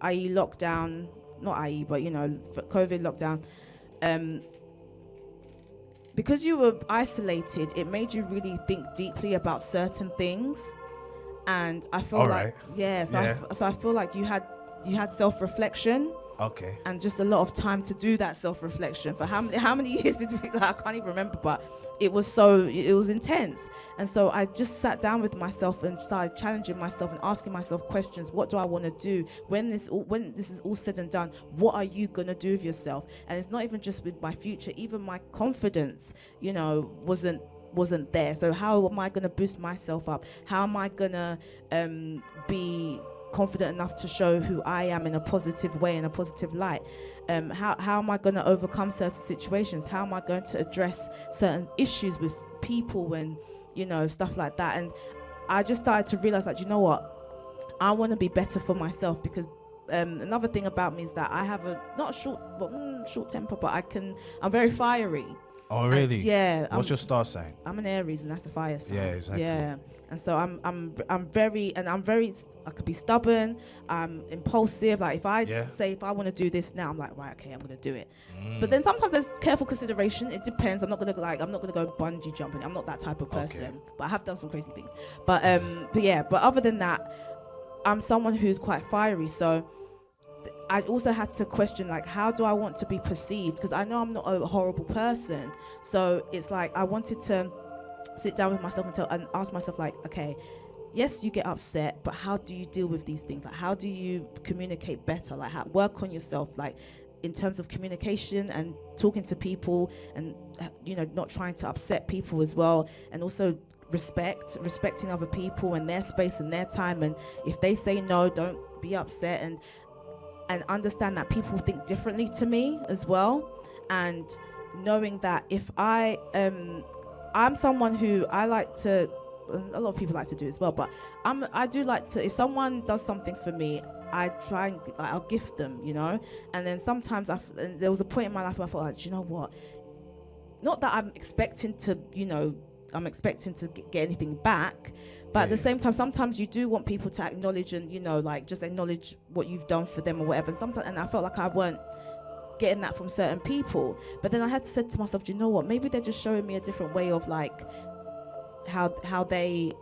i.e. lockdown. Not i.e., but COVID lockdown, because you were isolated, it made you really think deeply about certain things, and I feel so I feel like you had self-reflection. Okay. And just a lot of time to do that self-reflection. For how many years did we? I can't even remember, but it was intense. And so I just sat down with myself and started challenging myself and asking myself questions. What do I want to do when this is all said and done? What are you gonna do with yourself? And it's not even just with my future. Even my confidence, wasn't there. So how am I gonna boost myself up? How am I gonna be confident enough to show who I am in a positive way, in a positive light? How am I going to overcome certain situations? How am I going to address certain issues with people and stuff like that? And I just started to realize that, you know what, I want to be better for myself, because another thing about me is that I have not a short temper, but I'm very fiery. Oh, really? Yeah. What's your star sign? I'm an Aries, and that's the fire sign. Yeah, exactly. Yeah, and so I'm very, I could be stubborn. I'm impulsive. Like if I want to do this now, I'm like, right, okay, I'm gonna do it. But then sometimes there's careful consideration. It depends. I'm not gonna go bungee jumping. I'm not that type of person. Okay. But I have done some crazy things. But other than that, I'm someone who's quite fiery. So I also had to question, like, how do I want to be perceived? Because I know I'm not a horrible person. So it's like I wanted to sit down with myself and ask myself, like, okay, yes, you get upset, but how do you deal with these things? Like, how do you communicate better? Like, work on yourself, like, in terms of communication and talking to people, and not trying to upset people as well, and also respecting other people and their space and their time. And if they say no, don't be upset, and understand that people think differently to me as well, and knowing that if I'm someone who I like to, a lot of people like to do as well, but I do like to, if someone does something for me, I try and I'll gift them, and then sometimes and there was a point in my life where I felt like, do you know what, not that I'm expecting to get anything back, but at the same time, sometimes you do want people to acknowledge and, like, just acknowledge what you've done for them or whatever. And I felt like I weren't getting that from certain people. But then I had to say to myself, do you know what? Maybe they're just showing me a different way of, like, how they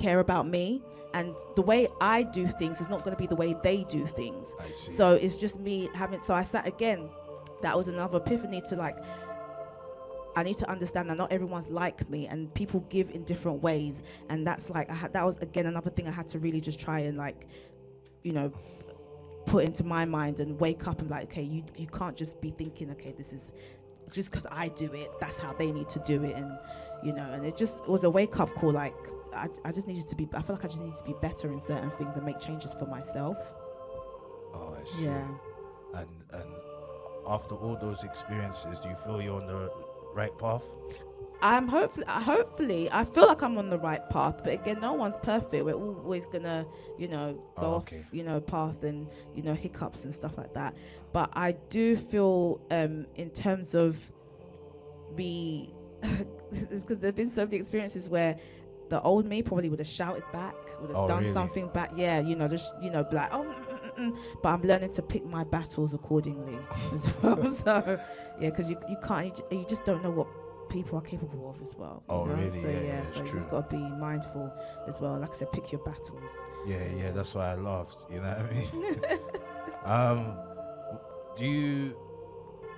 care about me. And the way I do things is not going to be the way they do things. I see. So it's just me so I sat again. That was another epiphany to, like, I need to understand that not everyone's like me, and people give in different ways. And that's like, that was again another thing I had to really just try and, like, put into my mind and wake up and, like, okay, you can't just be thinking, okay, this is just because I do it, that's how they need to do it. And, and it just was a wake up call. Like, I feel like I just needed to be better in certain things and make changes for myself. Oh, I see. Yeah. And after all those experiences, do you feel you're on the right path? I'm hopefully I feel like I'm on the right path, but again, no one's perfect. We're always gonna go off path, and hiccups and stuff like that. But I do feel in terms of me it's because there've been so many experiences where the old me probably would have shouted back, would have done something back, just be like, but I'm learning to pick my battles accordingly as well. So because you can't, you just don't know what people are capable of as well. Really? So so you just got to be mindful as well. Like I said, pick your battles. Yeah, that's why I laughed. You know what I mean? Do you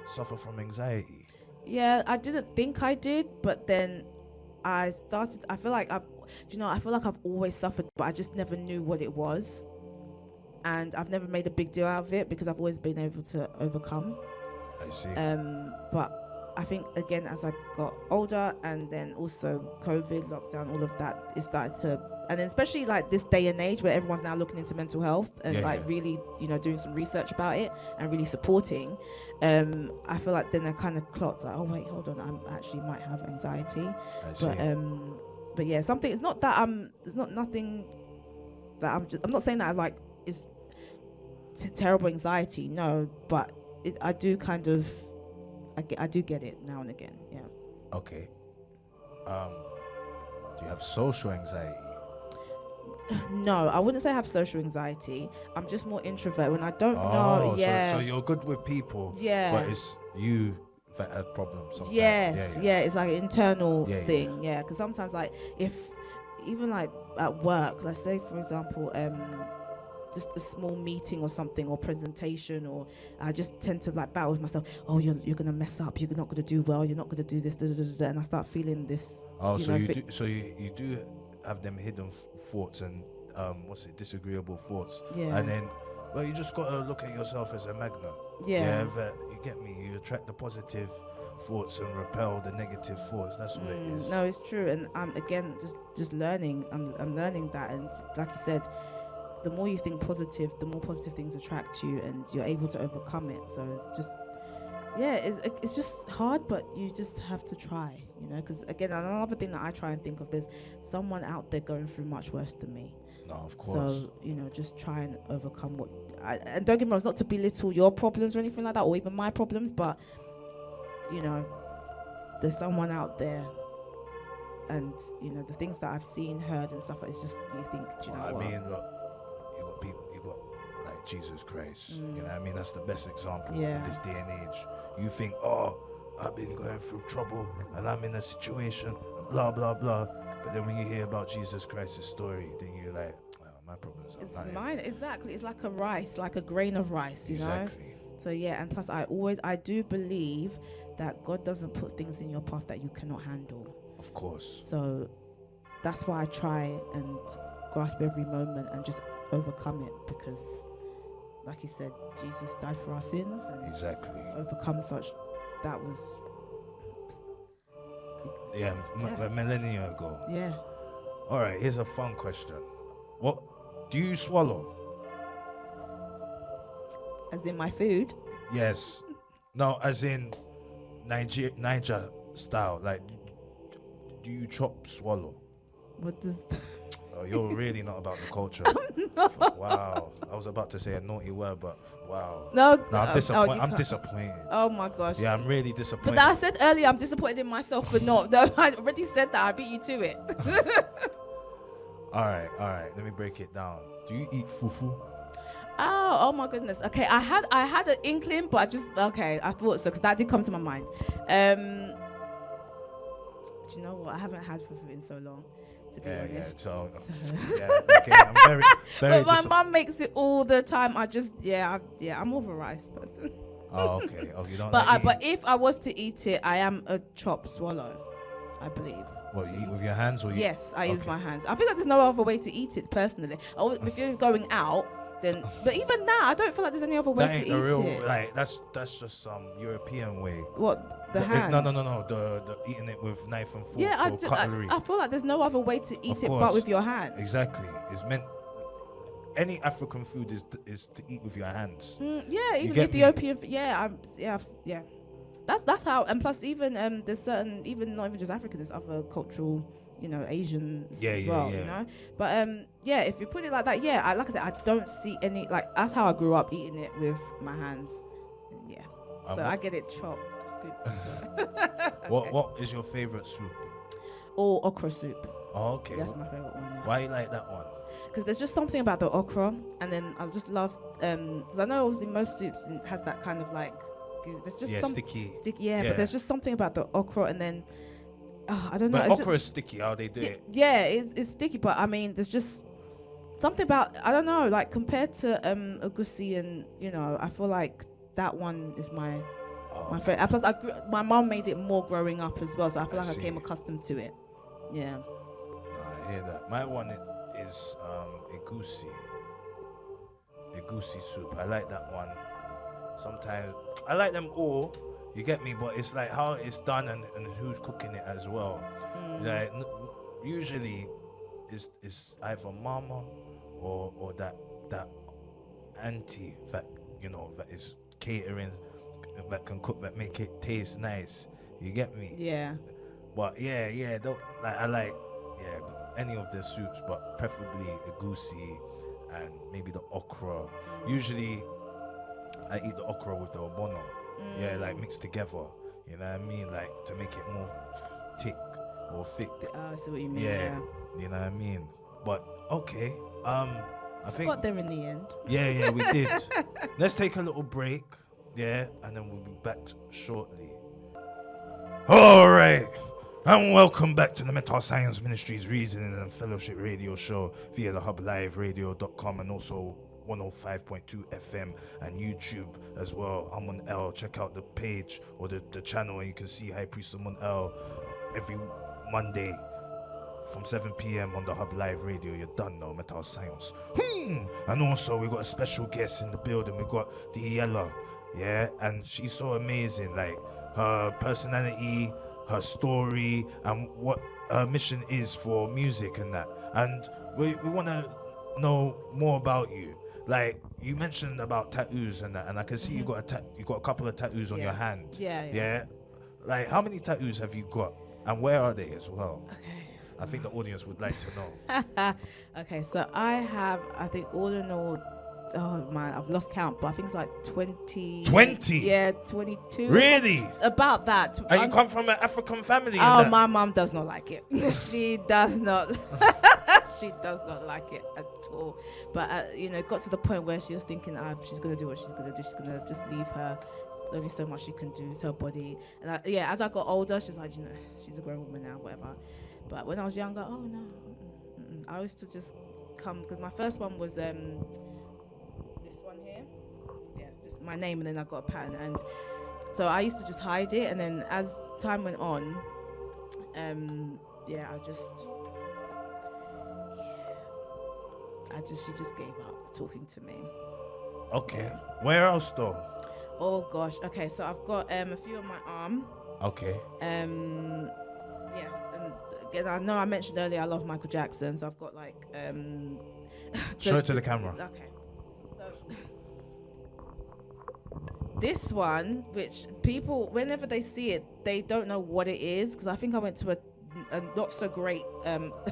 suffer from anxiety? Yeah, I didn't think I did, but then I feel like I've always suffered, but I just never knew what it was. And I've never made a big deal out of it because I've always been able to overcome. I see. But I think, again, as I got older, and then also COVID, lockdown, all of that, it started to, and then especially like this day and age where everyone's now looking into mental health and really, doing some research about it and really supporting. I feel like then I kind of clocked, like, oh wait, hold on, I actually might have anxiety. I see. But yeah, something. It's not that It's not nothing that I'm not saying that I like is terrible anxiety. No, but I do kind of. I do get it now and again. Yeah. Okay. Do you have social anxiety? No, I wouldn't say I have social anxiety. I'm just more introvert when I don't know. Yeah. So you're good with people. Yeah. But it's you that have problems sometimes. Yes. Yeah. It's like an internal thing. Yeah. Because sometimes, like, if even like at work, let's say for example, just a small meeting or something, or presentation, or I just tend to like battle with myself. Oh, you're gonna mess up. You're not gonna do well. You're not gonna do this. And I start feeling this. Oh, you do have them hidden thoughts and disagreeable thoughts. Yeah. And then, well, you just gotta look at yourself as a magnet. Yeah. You get me. You attract the positive thoughts and repel the negative thoughts. That's what it is. No, it's true. And I'm again just learning. I'm learning that, and like you said, the more you think positive, the more positive things attract you, and you're able to overcome it. So it's just, yeah, it's just hard, but you just have to try, you know. Because again, another thing that I try and think of, there's someone out there going through much worse than me. No, of course. So, you know, just try and overcome and don't get me wrong, it's not to belittle your problems or anything like that, or even my problems, but, you know, there's someone out there, and, you know, the things that I've seen, heard, and stuff, it's just, you think, do you know what? I mean, look, you got like Jesus Christ. You know what I mean? That's the best example in this day and age. You think, oh, I've been going through trouble, and I'm in a situation, blah, blah, blah. But then when you hear about Jesus Christ's story, then you're like, oh, my problems It's are mine, exactly. It's like a rice, like a grain of rice, you know? So yeah, and plus I do believe that God doesn't put things in your path that you cannot handle. Of course. So that's why I try and grasp every moment and just overcome it, because like you said, Jesus died for our sins, and overcome such, that was a millennia ago. Yeah. All right, here's a fun question. What do you swallow? As in my food? Yes. No, as in Niger style. Like, do you chop swallow? What does Oh, you're really not about the culture. Wow. I was about to say a naughty word, but wow. No, I'm disappointed. Oh my gosh. Yeah, I'm really disappointed. But I said earlier, I'm disappointed in myself for not. No, I already said that. I beat you to it. All right. Let me break it down. Do you eat fufu? Oh my goodness. Okay, I had an inkling, but I thought so, because that did come to my mind. Do you know what? I haven't had fufu in so long, to be honest. So okay, I'm very, very. But my mum makes it all the time. I'm more of a rice person. Oh, okay. Oh, you don't. But if I was to eat it, I am a chop swallow, I believe. What, you eat with your hands, or you? Yes, I eat with my hands. I feel like there's no other way to eat it personally. If you're going out, then. But even now, I don't feel like there's any other way to eat it. Like that's just some European way. What, the hand? No. The eating it with knife and fork. Yeah, or cutlery. I feel like there's no other way to eat it but with your hand. Exactly. It's meant. Any African food is to eat with your hands. Yeah, even Ethiopian. Yeah. That's how. And plus, even there's certain, even not even just African, there's other cultural, you know, Asians as well. You know. But if you put it like that, like I said, I don't see any, like, that's how I grew up, eating it with my hands. Yeah. So I get it chopped. Scoop. What is your favorite soup? Or okra soup. Oh, okay. That's my favorite one. Yeah. Why you like that one? Because there's just something about the okra, and then I just love, because I know obviously most soups has that kind of like, there's just sticky, but there's just something about the okra, and then I don't know. But okra is sticky. How they do it? Yeah, it's sticky, but I mean, there's just something about, I don't know, like compared to egusi, and you know, I feel like that one is my favorite. And plus, my mom made it more growing up as well, so I feel like I came accustomed to it. Yeah. I hear that. My one is egusi soup. I like that one. Sometimes I like them all, you get me, but it's like how it's done and who's cooking it as well. Like usually it's either mama or that auntie that, you know, that is catering, that can cook, that make it taste nice. You get me? Yeah. But I like any of the soups, but preferably egusi and maybe the okra. Usually I eat the okra with the obono. Like mixed together. You know what I mean? Like to make it more thick or thick. I see what you mean. Yeah. You know what I mean? But okay. I think got there in the end. Yeah, we did. Let's take a little break. Yeah, and then we'll be back shortly. All right. And welcome back to the Metascience Ministries Reasoning and Fellowship Radio Show via the hubliveradio.com and also 105.2 FM and YouTube as well. AMUN L. Check out the page or the channel, and you can see High Priest AMUN L every Monday from 7 p.m. on the Hub Live Radio. You done know, Metascience. And also we got a special guest in the building. We got DIYALLA, and she's so amazing. Like her personality, her story, and what her mission is for music and that. And we want to know more about you. like you mentioned about tattoos and that, and I can see you got a couple of tattoos on Yeah. your hand. Yeah. Like, how many tattoos have you got, and where are they as well? Okay. I think the audience would like to know. Okay, so I have, I think all in all, oh man, I've lost count, but I think it's like 20. 20? Yeah, 22. Really? About that. And you come from an African family? Oh, and that? my mum does not like it. She does not. She does not like it at all. But you know, it got to the point where she was thinking, she's gonna do what she's gonna do. She's gonna just leave her. There's only so much she can do with her body. And as I got older, she's like, you know, she's a grown woman now, whatever. But when I was younger, oh no, I used to just come, because my first one was this one here. Yeah, it's just my name, and then I got a pattern, and so I used to just hide it. And then as time went on, she just gave up talking to me. Okay. Where else though? Oh gosh. Okay, so I've got a few on my arm. Okay. And again, I know I mentioned earlier I love Michael Jackson, so I've got like show it to the camera. Okay. So this one, which people, whenever they see it, they don't know what it is, because I think I went to a not so great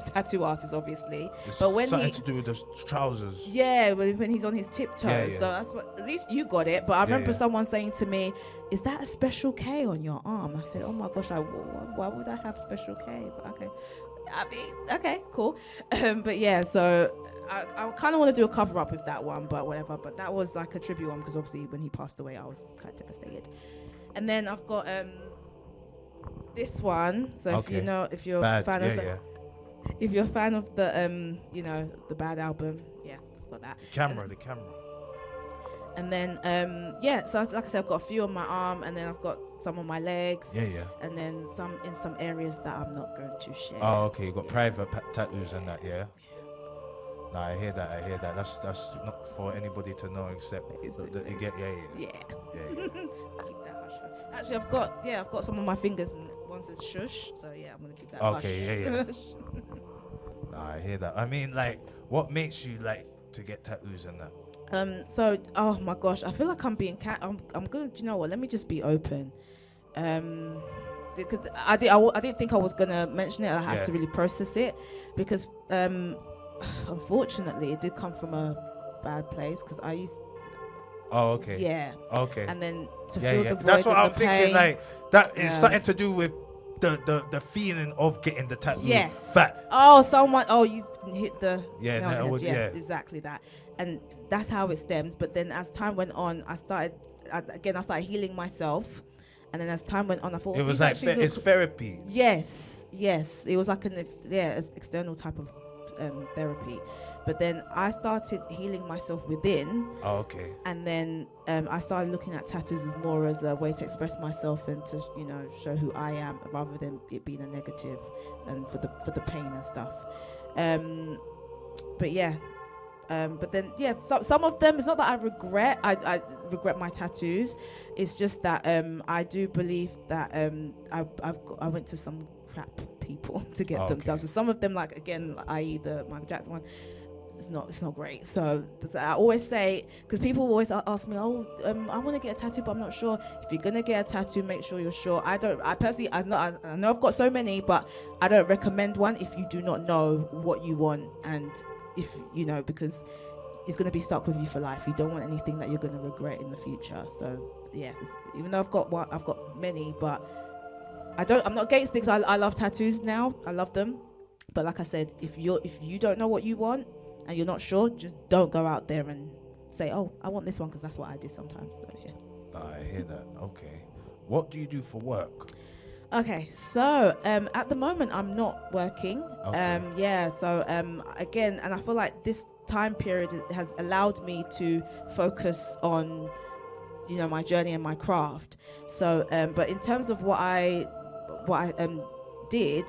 tattoo artist, obviously. It's but when something to do with the trousers. Yeah, when he's on his tiptoes. Yeah. So that's what, at least you got it. But I remember someone saying to me, "Is that a special K on your arm?" I said, "Oh my gosh, why would I have special K?" But okay, I mean, okay, cool. But yeah, so I kind of want to do a cover up with that one, but whatever. But that was like a tribute one, because obviously when he passed away, I was kind of devastated. And then I've got this one. So if you're a fan of the, if you're a fan of the the Bad album, I've got that. The camera. And then so like I said, I've got a few on my arm, and then I've got some on my legs. And then some in some areas that I'm not going to share. Oh, okay. You got private tattoos and that, yeah. No, I hear that. That's not for anybody to know except that you get, Yeah. Keep that hush. Actually, I've got some on my fingers, and one says shush. So I'm gonna keep that hush. Okay, yeah. No, I hear that. I mean, like, what makes you like to get tattoos and that? So, oh my gosh, I feel like I'm being I'm gonna. Do you know what? Let me just be open. Because I didn't think I was gonna mention it. I had to really process it, because unfortunately, it did come from a bad place, because I used. Oh, okay. Yeah. Okay. And then to feel the void. That's what and I'm the thinking. pain, Like, that is something to do with the feeling of getting the tattoo. Yes. But you hit the. Exactly that. And that's how it stemmed. But then as time went on, I started healing myself. And then as time went on, I thought it was like it's therapy. Yes. It was like an external type of therapy. But then I started healing myself within. Oh, okay. And then I started looking at tattoos as more as a way to express myself and to show who I am, rather than it being a negative and for the pain and stuff. But then some of them, it's not that I regret. I regret my tattoos. It's just that I do believe that I went to some crap people to get them done. So some of them, like again, i.e. the Michael Jackson one, it's not great. So I always say, because people always ask me, I want to get a tattoo, but I'm not sure. If you're gonna get a tattoo, make sure you're sure. I personally, I know I've got so many, but I don't recommend one if you do not know what you want, and if because it's going to be stuck with you for life. You don't want anything that you're going to regret in the future. So even though I've got many, but I'm not against things. I love tattoos now. I love them. But like I said, if you don't know what you want and you're not sure, just don't go out there and say, oh, I want this one, because that's what I did sometimes. So, I hear that. Okay. What do you do for work? Okay, so at the moment I'm not working. Okay. Again, and I feel like this time period has allowed me to focus on, my journey and my craft. So, but in terms of what I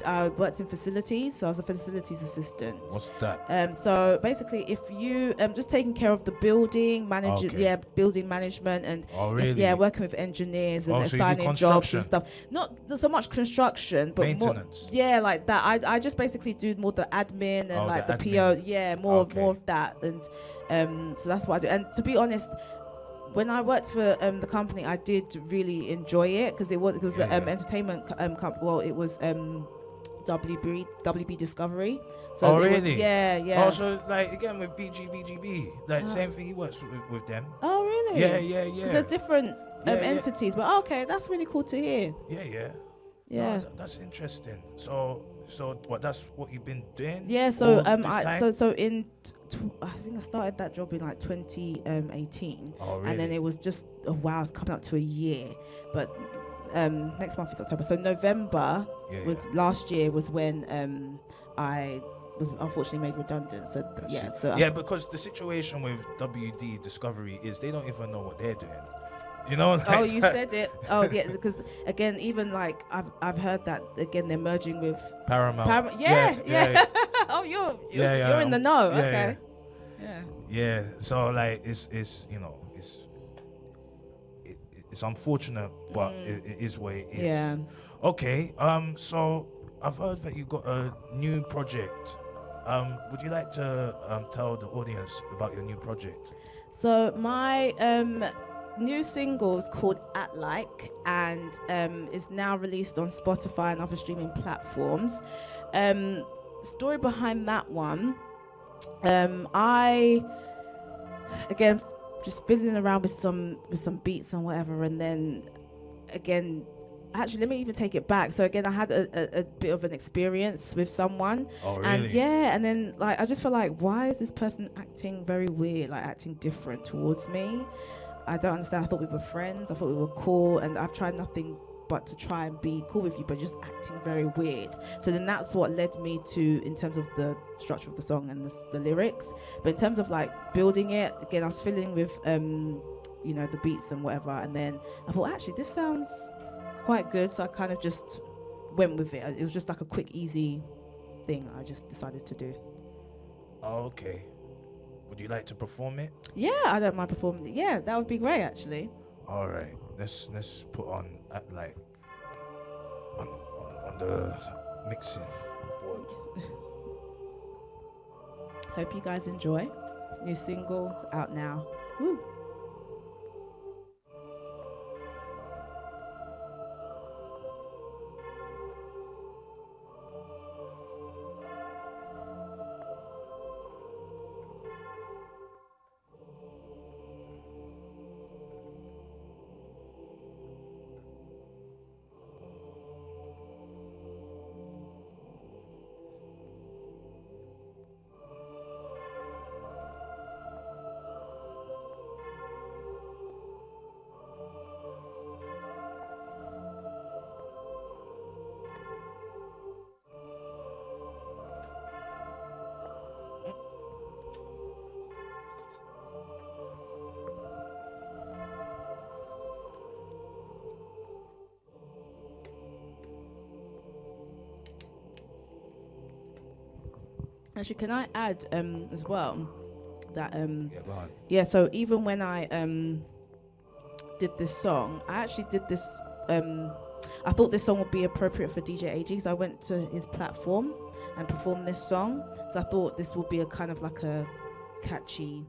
I worked in facilities, so I was a facilities assistant. What's that? So basically, if you just taking care of the building, Okay. building management, and Oh, really? working with engineers and Oh, so you do assigning jobs construction? and stuff. Not so much construction, but Maintenance? more, like that. I just basically do more the admin and like the PO. Yeah, more of that, and so that's what I do. And to be honest, when I worked for the company, I did really enjoy it because it was entertainment company. Well, it was WB Discovery. So Oh, it really? was, yeah. Oh, so like again with BGB, like same thing. He works with them. Oh, really? Yeah. 'Cause there's different Yeah. entities, but okay, that's really cool to hear. Yeah. Yeah. No, that's interesting. So what? That's what you've been doing? Yeah, so all this time? so in I think I started that job in like 2018. Oh, really? And then it was just it's coming up to a year. But next month is October. So November was last year was when I was unfortunately made redundant. So because the situation with WD Discovery is they don't even know what they're doing. You know? Oh, you said it. Oh, yeah, because again, even like I've heard that again they're merging with Paramount. Yeah. Oh, you're in the know. Okay. Yeah. So like it's it's unfortunate, but it is what it is. Yeah. Okay. So I've heard that you got a new project. Would you like to tell the audience about your new project? So my new single is called At Like and is now released on Spotify and other streaming platforms. Story behind that one, I again just fiddling around with some beats and whatever, and then again, actually let me even take it back. So again, I had a bit of an experience with someone. Oh, really? And then like I just felt like, why is this person acting very weird, like acting different towards me? I don't understand. I thought we were friends. I thought we were cool, and I've tried nothing but to try and be cool with you, but just acting very weird. So then that's what led me to, in terms of the structure of the song and the lyrics. But in terms of like building it, again, I was filling with, the beats and whatever. And then I thought, actually, this sounds quite good. So I kind of just went with it. It was just like a quick, easy thing I just decided to do. Oh, okay. Would you like to perform it? Yeah, I don't mind performing it. Yeah, that would be great, actually. All right. Let's put on like on the mixing board. Hope you guys enjoy. New single, it's out now. Woo. Actually, can I add as well that Yeah, go on. yeah, so even when I did this song, I actually did this I thought this song would be appropriate for DJ AG, because I went to his platform and performed this song. So I thought this would be a kind of like a catchy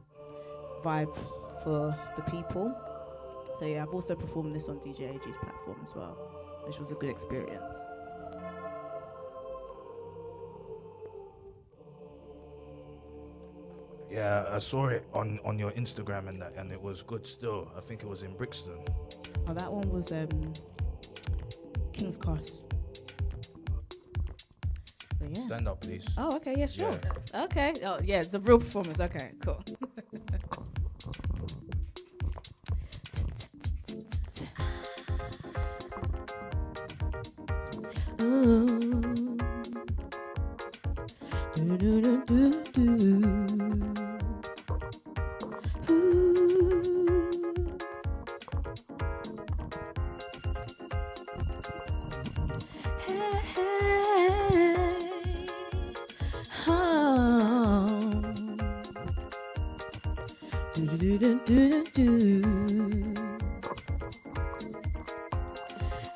vibe for the people. So yeah, I've also performed this on DJ AG's platform as well, which was a good experience. Yeah, I saw it on your Instagram and that, and it was good still. I think it was in Brixton. Oh, that one was King's Cross. But yeah. Stand up, please. Oh, okay, yeah, sure. Yeah. Okay. Oh, yeah, it's a real performance. Okay, cool. Hey, hey. Do-do-do-do-do-do.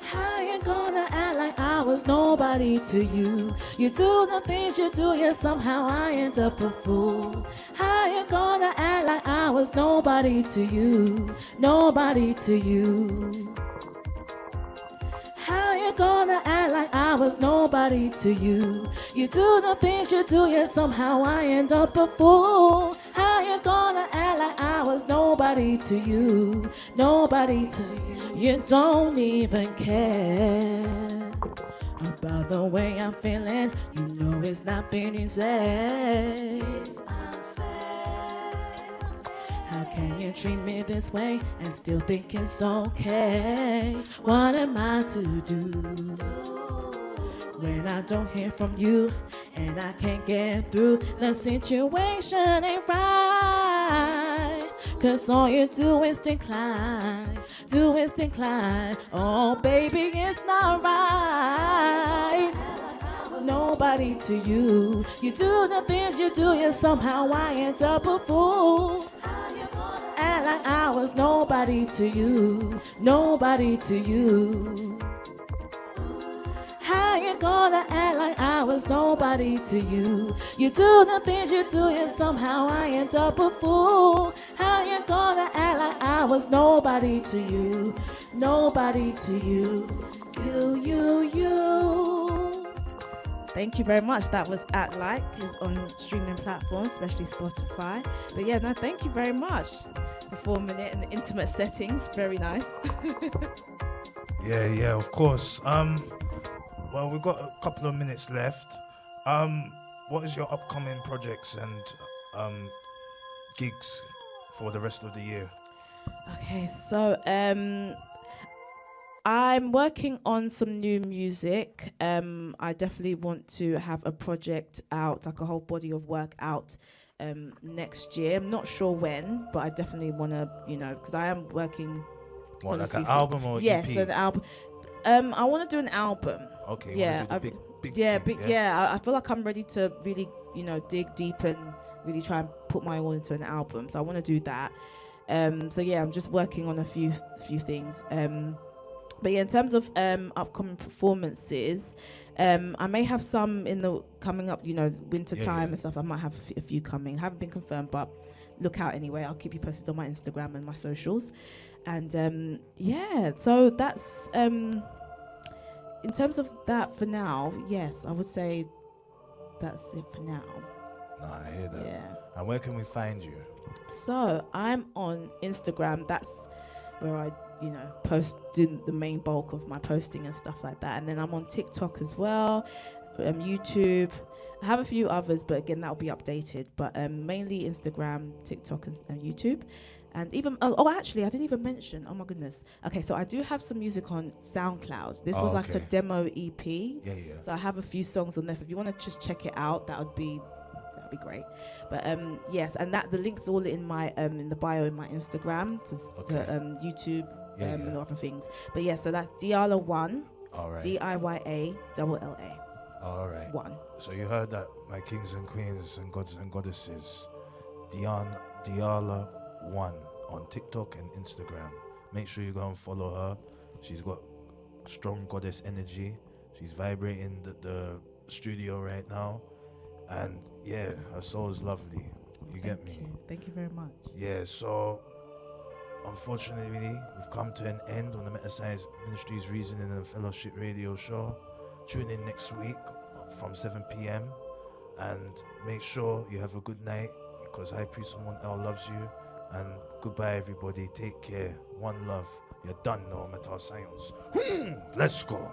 How you gonna act like I was nobody to you? You do the things you do, yet somehow I end up a fool. How you gonna act like I was nobody to you? Nobody to you. How you gonna act like I was nobody to you? You do the things you do, yet somehow I end up a fool. How you gonna act like I was nobody to you? Nobody to you. You don't even care about the way I'm feeling. You know it's not been easy. It's unfair. How can you treat me this way and still think it's okay? What am I to do when I don't hear from you and I can't get through? The situation ain't right, 'cause all you do is decline, Oh baby, it's not right. Nobody to you. You do the things you do, yet somehow I end up a fool. Act like I was nobody to you, nobody to you. How you gonna act like I was nobody to you? You do the things you do, and somehow I end up a fool. How you gonna act like I was nobody to you? Nobody to you. You. Thank you very much. That was Act Like, is on streaming platforms, especially Spotify. But yeah, no, thank you very much. Performing it in the intimate settings, very nice. Yeah, of course. Well, we've got a couple of minutes left. What is your upcoming projects and gigs for the rest of the year? Okay, so I'm working on some new music. I definitely want to have a project out, like a whole body of work out next year. I'm not sure when, but I definitely want to, because I am working. What, on like a an few album things. or Yes, EP? an album. I want to do an album. Okay, Yeah, big big, thing, yeah. I feel like I'm ready to really, dig deep and really try and put my all into an album. So I want to do that. So yeah, I'm just working on a few things. But yeah, in terms of upcoming performances, I may have some in the coming up, winter time and stuff. I might have a few coming. Haven't been confirmed, but look out anyway. I'll keep you posted on my Instagram and my socials. And yeah, so that's in terms of that for now. Yes, I would say that's it for now. Nah, I hear that. Yeah. And where can we find you? So I'm on Instagram. That's where I, post, do the main bulk of my posting and stuff like that. And then I'm on TikTok as well, YouTube. I have a few others, but again, that'll be updated. But mainly Instagram, TikTok, and YouTube. And even, actually, I didn't even mention, oh my goodness. Okay, so I do have some music on SoundCloud. This was like a demo EP. Yeah. So I have a few songs on this. If you want to just check it out, that'd be great. But yes, and that the link's all in my in the bio in my Instagram to YouTube and other things. But yeah, so that's DIYALLA1. All right. DIYALLA. All right. 1. So you heard that, my kings and queens and gods and goddesses. DIYALLA1 on TikTok and Instagram. Make sure you go and follow her. She's got strong goddess energy. She's vibrating the studio right now. And yeah, her soul is lovely. You get me? Thank you very much. Yeah, so unfortunately, we've come to an end on the Metascience Ministries Reasoning and Fellowship radio show. Tune in next week from 7 p.m. and make sure you have a good night, because High Priest Someone L loves you. And goodbye, everybody. Take care. One love. You're done now, Metascience. Let's go.